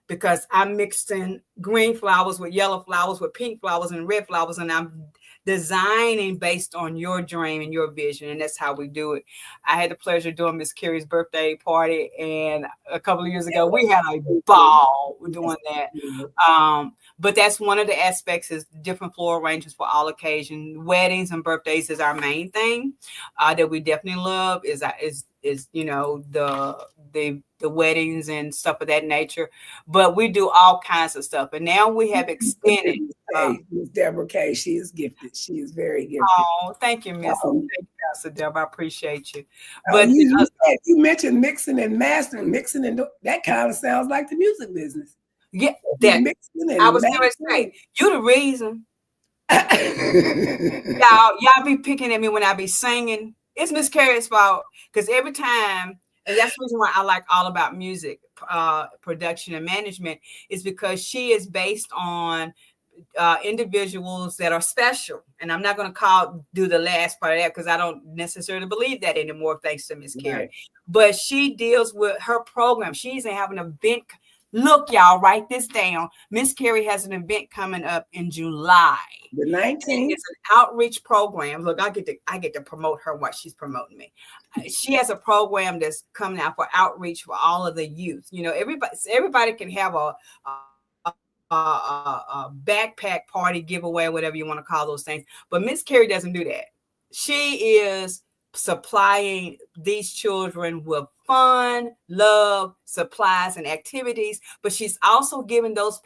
because I'm mixing green flowers with yellow flowers with pink flowers and red flowers, and I'm designing based on your dream and your vision, and that's how we do it. I had the pleasure of doing Miss Carrie's birthday party, and a couple of years ago we had a ball doing that. But that's one of the aspects, is different floral arrangements for all occasions. Weddings and birthdays is our main thing that we definitely love. Is the weddings and stuff of that nature, but we do all kinds of stuff. And now we have extended. Miss Deborah K, she is gifted. She is very gifted. Oh, thank you, Miss. Thank you, Pastor Deborah. I appreciate you. But you mentioned mixing and mastering, mixing and that kind of sounds like the music business. Yeah, I was going to say, you the reason. y'all be picking at me when I be singing. It's Miss Carrie's fault, because every time. And that's the reason why I like All About Music, production and management, is because she is based on individuals that are special. And I'm not going to do the last part of that, because I don't necessarily believe that anymore, thanks to Miss Carrie. But she deals with her program. She's having an event. Look, y'all, write this down. Miss Carrie has an event coming up in July. The 19th. It's an outreach program. Look, I get to promote her while she's promoting me. She has a program that's coming out for outreach for all of the youth. Everybody can have a backpack party giveaway, whatever you want to call those things. But Miss Carrie doesn't do that. She is supplying these children with fun, love, supplies, and activities, but she's also giving those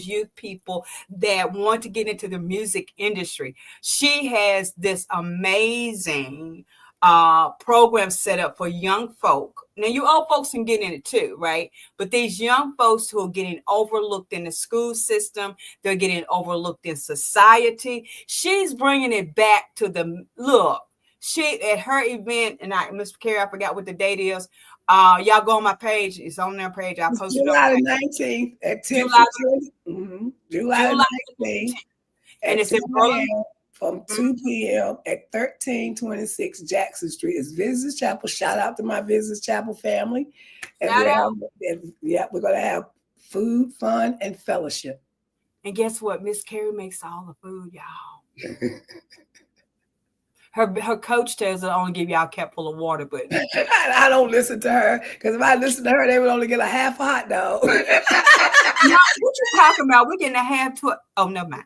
youth people that want to get into the music industry. She has this amazing program set up for young folk. Now, you old folks can get in it too, right? But these young folks who are getting overlooked in the school system, they're getting overlooked in society. She's bringing it back to the look. She at her event, and Mr. Carrie, I forgot what the date is. Y'all go on my page. It's on their page. I posted July the 19th at 10. July the 19th. And it's in Berlin. From 2 p.m. at 1326 Jackson Street. It's Visitors Chapel. Shout out to my Visitors Chapel family. And we're going to have food, fun, and fellowship. And guess what? Miss Carrie makes all the food, y'all. Her coach tells her to only give y'all a cap full of water, but I don't listen to her, because if I listen to her, they would only get a half a hot dog. What you talking about? We're getting a half to it. Oh, never mind.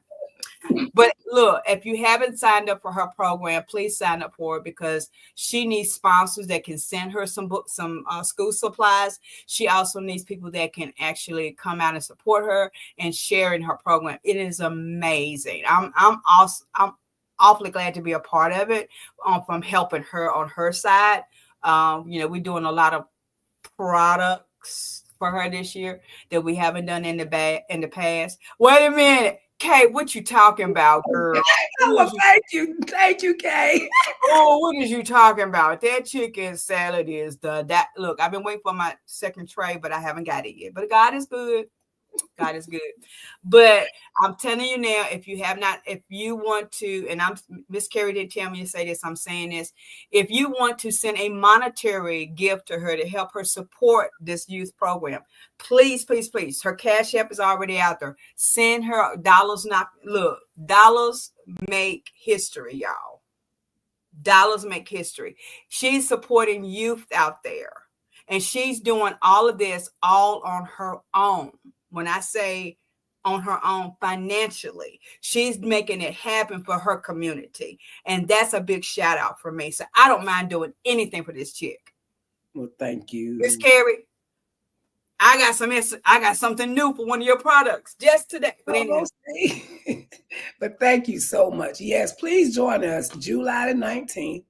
But look, if you haven't signed up for her program, please sign up for it, because she needs sponsors that can send her some books, some school supplies. She also needs people that can actually come out and support her and share in her program. It is amazing. I'm awfully glad to be a part of it, from helping her on her side. We're doing a lot of products for her this year that we haven't done in the past. Wait a minute. Kay, what you talking about, girl? Thank you, Kay. Oh, what is you talking about? That chicken salad is that. Look, I've been waiting for my second tray, but I haven't got it yet. But God is good. God is good. But I'm telling you now, if you want to, and Miss Carrie didn't tell me to say this, I'm saying this. If you want to send a monetary gift to her to help her support this youth program, please, please, please. Her Cash App is already out there. Send her dollars. Dollars make history, y'all. Dollars make history. She's supporting youth out there, and she's doing all of this all on her own. When I say on her own financially, she's making it happen for her community. And that's a big shout out for me. So I don't mind doing anything for this chick. Well, thank you. Miss Carrie, I got something new for one of your products just today. But anyway. But thank you so much. Yes, please join us July the 19th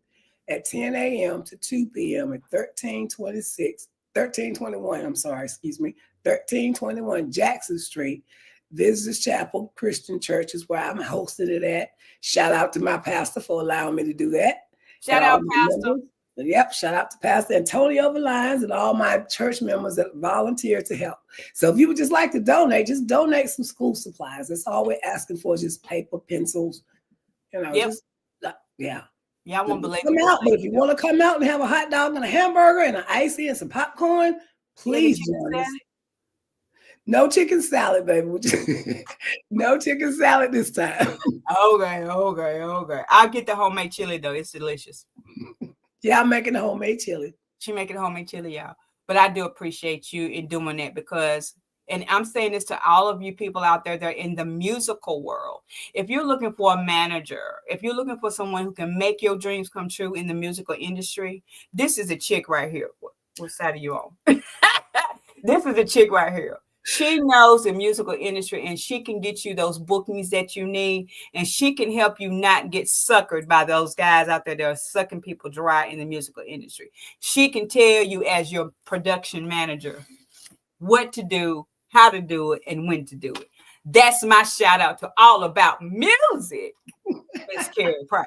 at 10 a.m. to 2 p.m. at 1321 Jackson Street. Visitors Chapel Christian Church is where I'm hosting it at. Shout out to my pastor for allowing me to do that. Shout out, Pastor. Yep, shout out to Pastor Antonio Valines and all my church members that volunteer to help. So if you would just like to donate, just donate some school supplies. That's all we're asking for, just paper, pencils, just, yeah. Yeah, I won't believe it. But if you want to come out and have a hot dog and a hamburger and an icy and some popcorn, please join us. No chicken salad, baby. No chicken salad this time. Okay. I'll get the homemade chili, though. It's delicious. Yeah, I'm making the homemade chili. She making homemade chili, y'all. But I do appreciate you in doing that because, and I'm saying this to all of you people out there that are in the musical world. If you're looking for a manager, if you're looking for someone who can make your dreams come true in the musical industry, this is a chick right here. What side are you on? This is a chick right here. She knows the musical industry and she can get you those bookings that you need. And she can help you not get suckered by those guys out there that are sucking people dry in the musical industry. She can tell you as your production manager what to do, how to do it, and when to do it. That's my shout out to All About Music, Miss Carrie Price.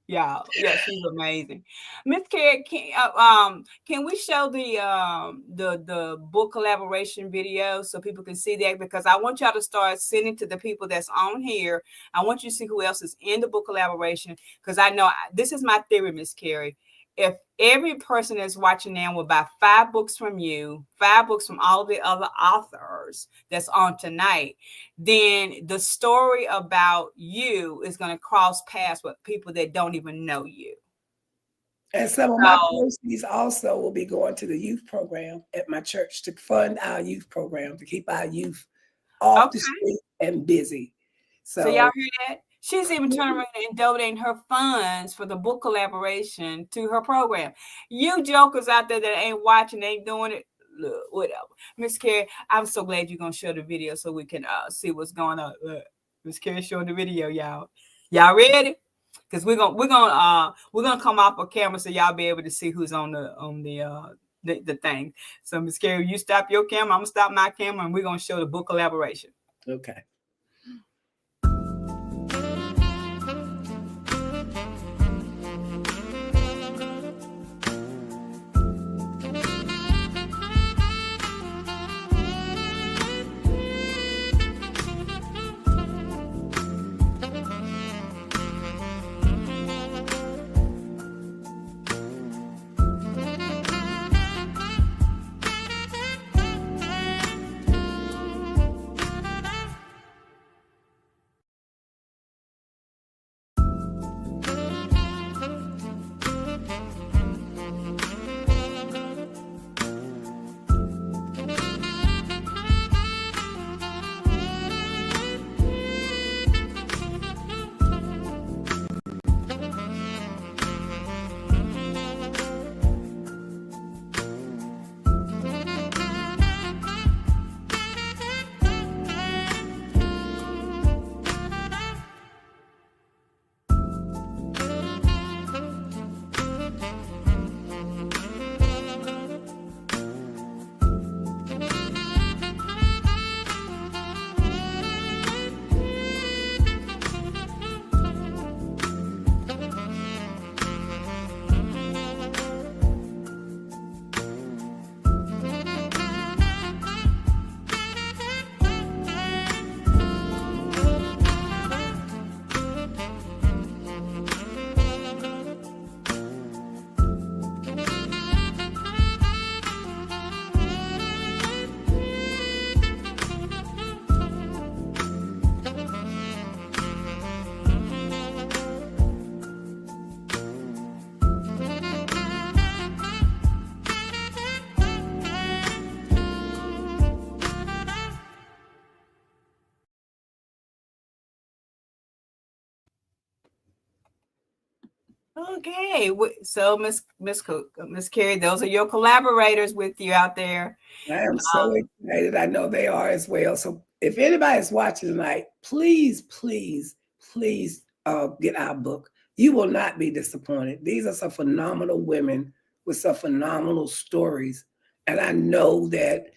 Y'all, yeah, she's amazing. Miss Carrie, can we show the book collaboration video so people can see that? Because I want y'all to start sending to the people that's on here. I want you to see who else is in the book collaboration, because I know this is my theory, Miss Carrie. If every person that's watching now will buy 5 books from you, 5 books from all of the other authors that's on tonight, then the story about you is going to cross paths with people that don't even know you. And some of my proceeds also will be going to the youth program at my church to fund our youth program, to keep our youth off the street and busy. So y'all hear that? She's even turning around and donating her funds for the book collaboration to her program. You jokers out there that ain't watching, ain't doing it, look, whatever. Miss Carrie, I'm so glad you're gonna show the video so we can see what's going on. Miss Carrie showing the video, y'all. Y'all ready? Because we're gonna come off a camera so y'all be able to see who's on the thing. So Miss Carrie, you stop your camera, I'm gonna stop my camera, and we're gonna show the book collaboration. Okay. Okay, so Miss Carrie, those are your collaborators with you out there. I am so excited. I know they are as well. So if anybody's watching tonight, please, please, please get our book. You will not be disappointed. These are some phenomenal women with some phenomenal stories. And I know that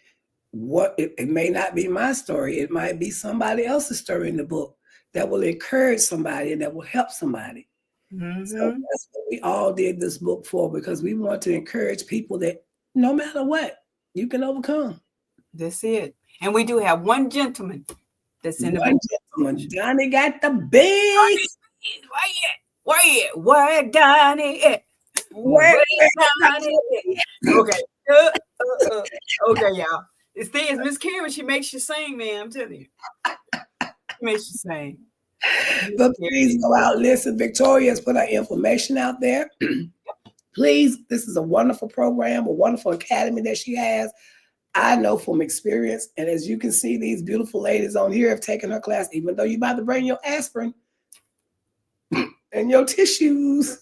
it may not be my story. It might be somebody else's story in the book that will encourage somebody and that will help somebody. Mm-hmm. So that's what we all did this book for, because we want to encourage people that no matter what, you can overcome. That's it. And we do have one gentleman that's in the book. Gentleman, Johnny got the big. Where Donnie at? Where Donnie at? Okay. Okay, y'all. This thing is Miss Carrie. She makes you sing, man. I'm telling you. She makes you sing. But please go out, listen. Victoria has put her information out there. Please, this is a wonderful program, a wonderful academy that she has. I know from experience, and as you can see, these beautiful ladies on here have taken her class, even though you're about to bring your aspirin and your tissues.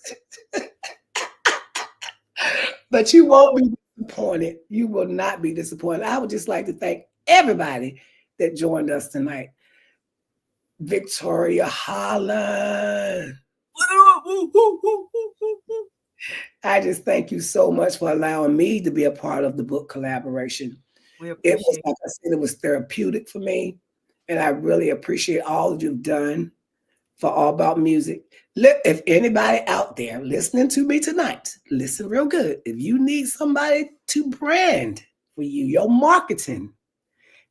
But you won't be disappointed. You will not be disappointed. I would just like to thank everybody that joined us tonight. Victoria Holland. I just thank you so much for allowing me to be a part of the book collaboration. It was, like I said, it was therapeutic for me. And I really appreciate all that you've done for All About Music. If anybody out there listening to me tonight, listen real good. If you need somebody to brand for you, your marketing,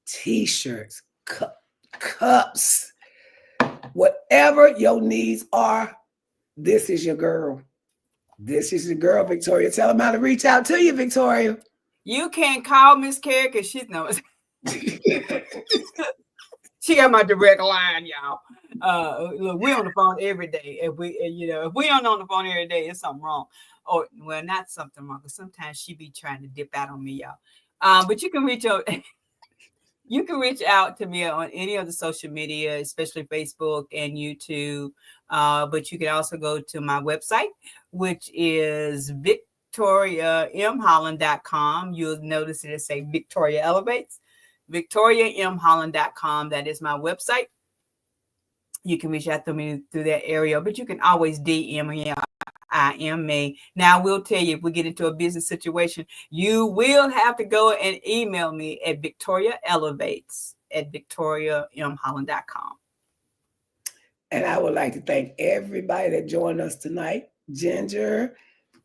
t-shirts, cups, whatever your needs are, this is your girl. This is your girl, Victoria. Tell them how to reach out to you, Victoria. You can't call Miss Carrie because she knows. She got my direct line, y'all. Look, we're on the phone every day. If we aren't on the phone every day, it's something wrong. Or well, not something wrong, because sometimes she be trying to dip out on me, y'all. But you can reach out. You can reach out to me on any of the social media, especially Facebook and YouTube. But you can also go to my website, which is VictoriaMHolland.com. You'll notice it say Victoria Elevates. VictoriaMHolland.com. That is my website. You can reach out to me through that area, but you can always DM me. I am me. Now, I will tell you, if we get into a business situation, you will have to go and email me at VictoriaElevates@VictoriaMHolland.com. And I would like to thank everybody that joined us tonight. Ginger,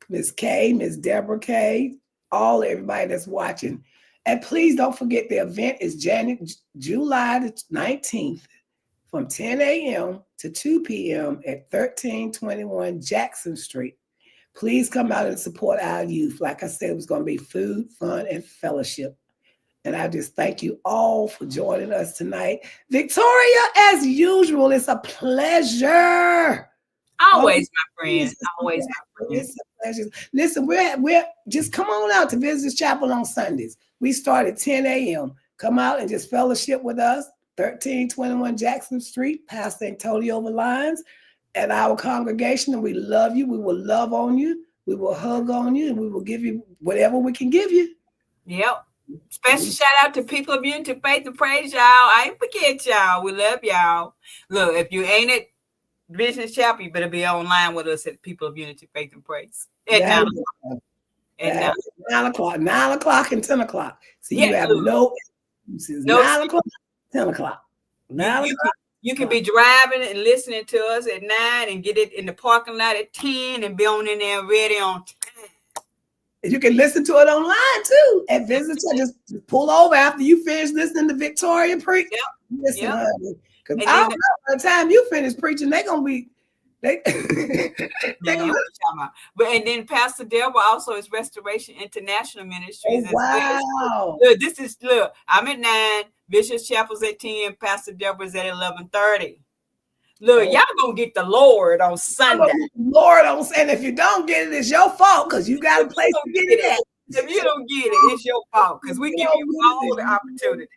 Miss K, Miss Deborah K, everybody that's watching. And please don't forget, the event is July the 19th from 10 a.m. to 2 p.m. at 1321 Jackson Street. Please come out and support our youth. Like I said, it was going to be food, fun, and fellowship. And I just thank you all for joining us tonight. Victoria, as usual, it's a pleasure. Always, my friend. Always, my friend. It's a pleasure. Listen, we're just come on out to Visitors Chapel on Sundays. We start at 10 a.m. Come out and just fellowship with us. 1321 Jackson Street, Pastor Antonio Valines, and our congregation. And we love you. We will love on you. We will hug on you, and we will give you whatever we can give you. Yep. Special shout out to People of Unity, Faith, and Praise, y'all. I ain't forget y'all. We love y'all. Look, if you ain't at Visitors Chapel, you better be online with us at People of Unity, Faith, and Praise. At 9 o'clock. At 9 o'clock and 10 o'clock. So you have no excuses. 9 o'clock, 10 o'clock. 9 o'clock. You can be driving and listening to us at 9 and get it in the parking lot at 10 and be on in there ready on time. You can listen to it online too at Visitors. Just pull over after you finish listening to Victoria preach. Yep. Listen, honey. Because by the time you finish preaching, they're gonna be But and then Pastor Deborah also is Restoration International Ministries. Oh, wow. Look, I'm at 9, Bishop's Chapel's at 10, Pastor Deborah's at 11:30. Look, y'all gonna get the Lord on Sunday. Lord on Sunday. If you don't get it, it's your fault because you got a place to get it at. If you don't get it, it's your fault because we give you all the opportunities.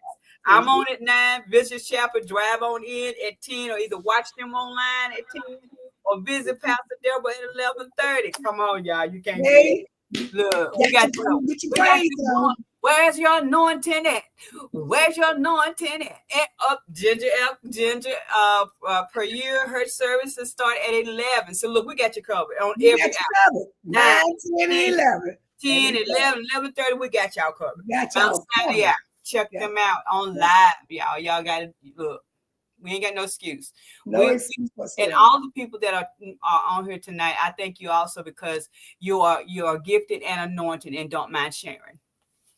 I'm on at 9, Bishop's Chapel, drive on in at 10, or either watch them online at 10 or visit Pastor Deborah at 11:30. Come on, y'all. You can't Hey, look. We got you. Where's your anointing at? Where's your anointing at? And up, Ginger. Per year, her services start at 11. So look, we got you covered on every hour. 9, 10, 11. 10, 11, 11:30, we got y'all covered. Got y'all covered. Check them out on live, y'all. Y'all got to look. We ain't got no excuse. And all the people that are on here tonight, I thank you also because you are gifted and anointed and don't mind sharing.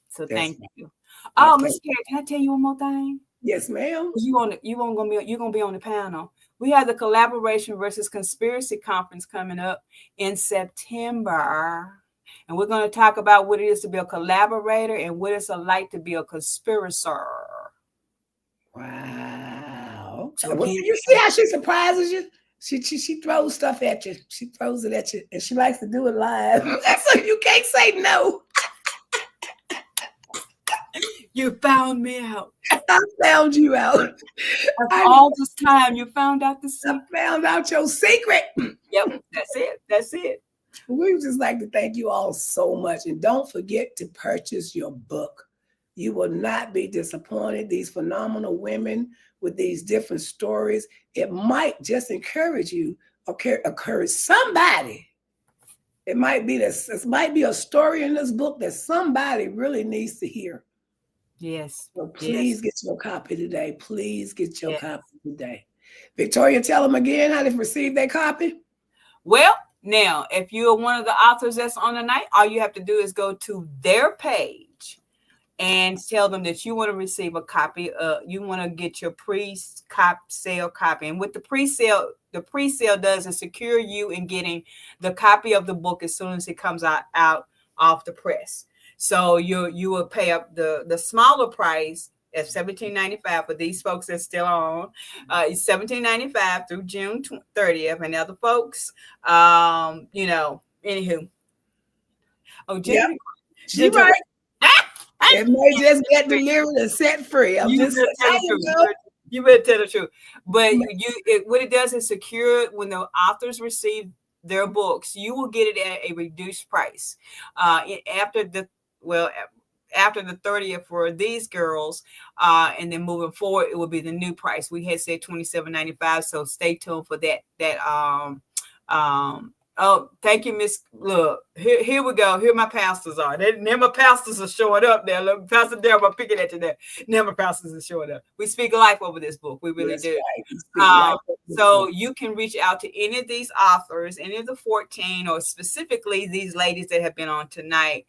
So thank you. Oh, Miss Carrie, can I tell you one more thing? Yes, ma'am. You're gonna be on the panel. We have the Collaboration versus Conspiracy Conference coming up in September. And we're going to talk about what it is to be a collaborator and what it's like to be a conspirator. Wow. So you see how she surprises you? She throws stuff at you. She throws it at you, and she likes to do it live. So you can't say no. You found me out. I found you out. All this time, you found out the secret. I found out your secret. Yep, that's it. We would just like to thank you all so much. And don't forget to purchase your book. You will not be disappointed. These phenomenal women with these different stories, it might just encourage you, encourage somebody. It might be a story in this book that somebody really needs to hear. Yes. So please get your copy today. Please get your copy today. Victoria, tell them again how to receive their copy. Well, now, if you're one of the authors that's on tonight, all you have to do is go to their page and tell them that you want to receive a copy. You want to get your pre-sale copy. And what the pre-sale does is secure you in getting the copy of the book as soon as it comes out off the press. So you will pay up the smaller price at $17.95 for these folks that's still on. It's $17.95 through June 30th, and other folks, anywho. Oh, Ginger, she's right. It may just get delivered and set free. You better tell the truth. But what it does is secure when the authors receive their books, you will get it at a reduced price. After the 30th for these girls, and then moving forward, it will be the new price. We had said $27.95, so stay tuned for that. Oh, thank you, Miss. Look, here we go. Here my pastors are. Now my pastors are showing up there. Look, Pastor Deborah picking at you there. Now my pastors are showing up. We speak life over this book. We really do. Right. So you can reach out to any of these authors, any of the 14, or specifically these ladies that have been on tonight.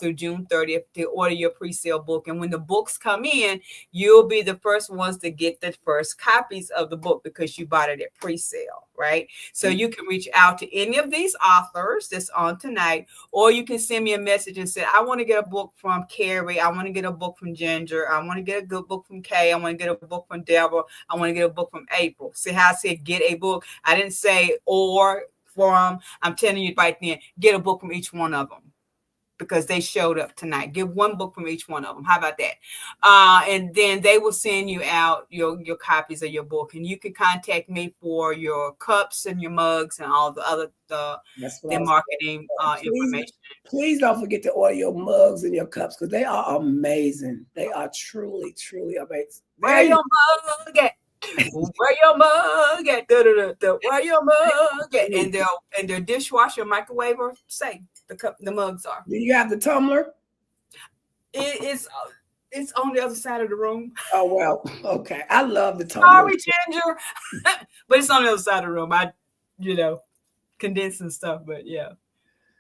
Through June 30th to order your pre-sale book. And when the books come in, you'll be the first ones to get the first copies of the book because you bought it at pre-sale, right? So you can reach out to any of these authors that's on tonight, or you can send me a message and say, I want to get a book from Carrie. I want to get a book from Ginger. I want to get a good book from Kay. I want to get a book from Deborah. I want to get a book from April. See how I said get a book? I didn't say or from. I'm telling you right then, get a book from each one of them, because they showed up tonight. Give one book from each one of them. How about that? And then they will send you out your copies of your book, and you can contact me for your cups and your mugs and all the other marketing information. Please don't forget to order your mugs and your cups because they are amazing. They are truly, truly amazing. Where your mug at? Where your mug at? Where your mug at? And their dishwasher, microwave, or say the mugs are. Do you have the tumbler? It's on the other side of the room. Oh well, okay. I love the tumbler. Sorry, Ginger, but it's on the other side of the room. Condensing stuff, but yeah.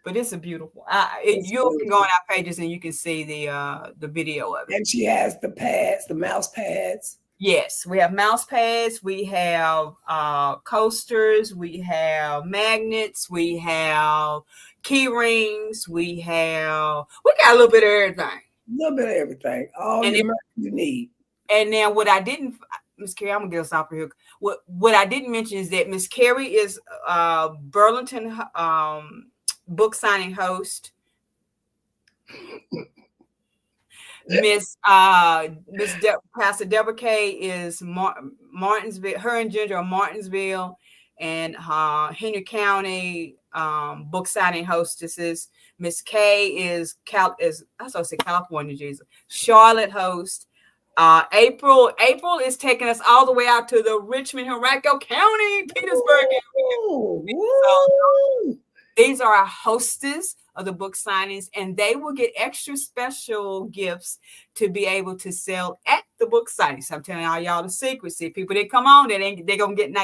But it's a beautiful. You can go on our pages and you can see the video of it. And she has the pads, the mouse pads. Yes, we have mouse pads, we have coasters, we have magnets, we have key rings, we got a little bit of everything. A little bit of everything. All you need. And now what I didn't, Miss Carrie, I'm gonna get us off here. What I didn't mention is that Miss Carrie is Burlington book signing host. Pastor Deborah Kay is Martinsville. Her and Ginger are Martinsville. and Henry County book signing hostesses. Miss K is I was going to say California, Jesus. Charlotte host. April is taking us all the way out to the Richmond, Henrico County, Petersburg area. So, these are our hostess of the book signings, and they will get extra special gifts to be able to sell at the book signings. I'm telling all y'all the secret. See, people that come on, they're not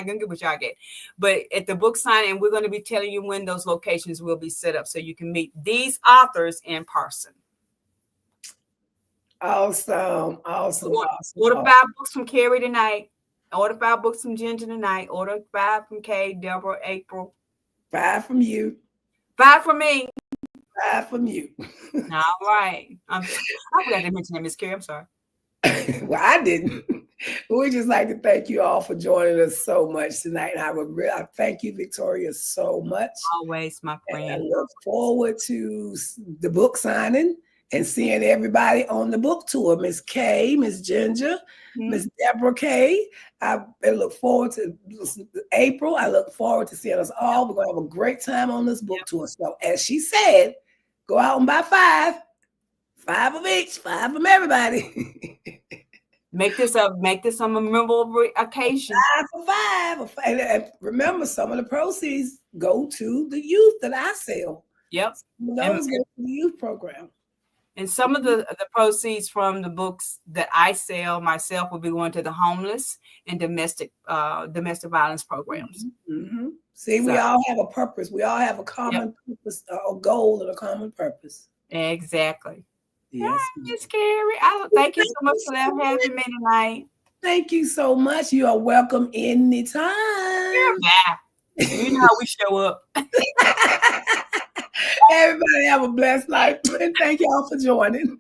gonna get what y'all get. But at the book signing, we're going to be telling you when those locations will be set up so you can meet these authors in person. Awesome. Order 5 books from Carrie tonight. Order 5 books from Ginger tonight. Order 5 from Kay, Deborah, April. 5 from you. 5 from me. 5 from you. All right. I forgot to mention that, Miss Carrie. I'm sorry. Well, I didn't. We just like to thank you all for joining us so much tonight. And I thank you, Victoria, so much. Always, my friend. And I look forward to the book signing and seeing everybody on the book tour. Miss Kay, Miss Ginger, Miss Deborah K. I look forward to April. I look forward to seeing us all. We're going to have a great time on this book tour. So as she said, go out and buy 5. 5 of each, 5 from everybody. Make this a memorable occasion. 5 for 5. And remember, some of the proceeds go to the youth that I sell. Yep. Those go to the youth program. And some of the proceeds from the books that I sell myself will be going to the homeless and domestic violence programs. Mm-hmm. See, we all have a purpose. We all have a common purpose, a goal and a common purpose. Exactly. Yes. Miss Carrie, thank you so much for having me tonight. Thank you so much. You are welcome anytime. You know how we show up. Everybody have a blessed night. And thank y'all for joining.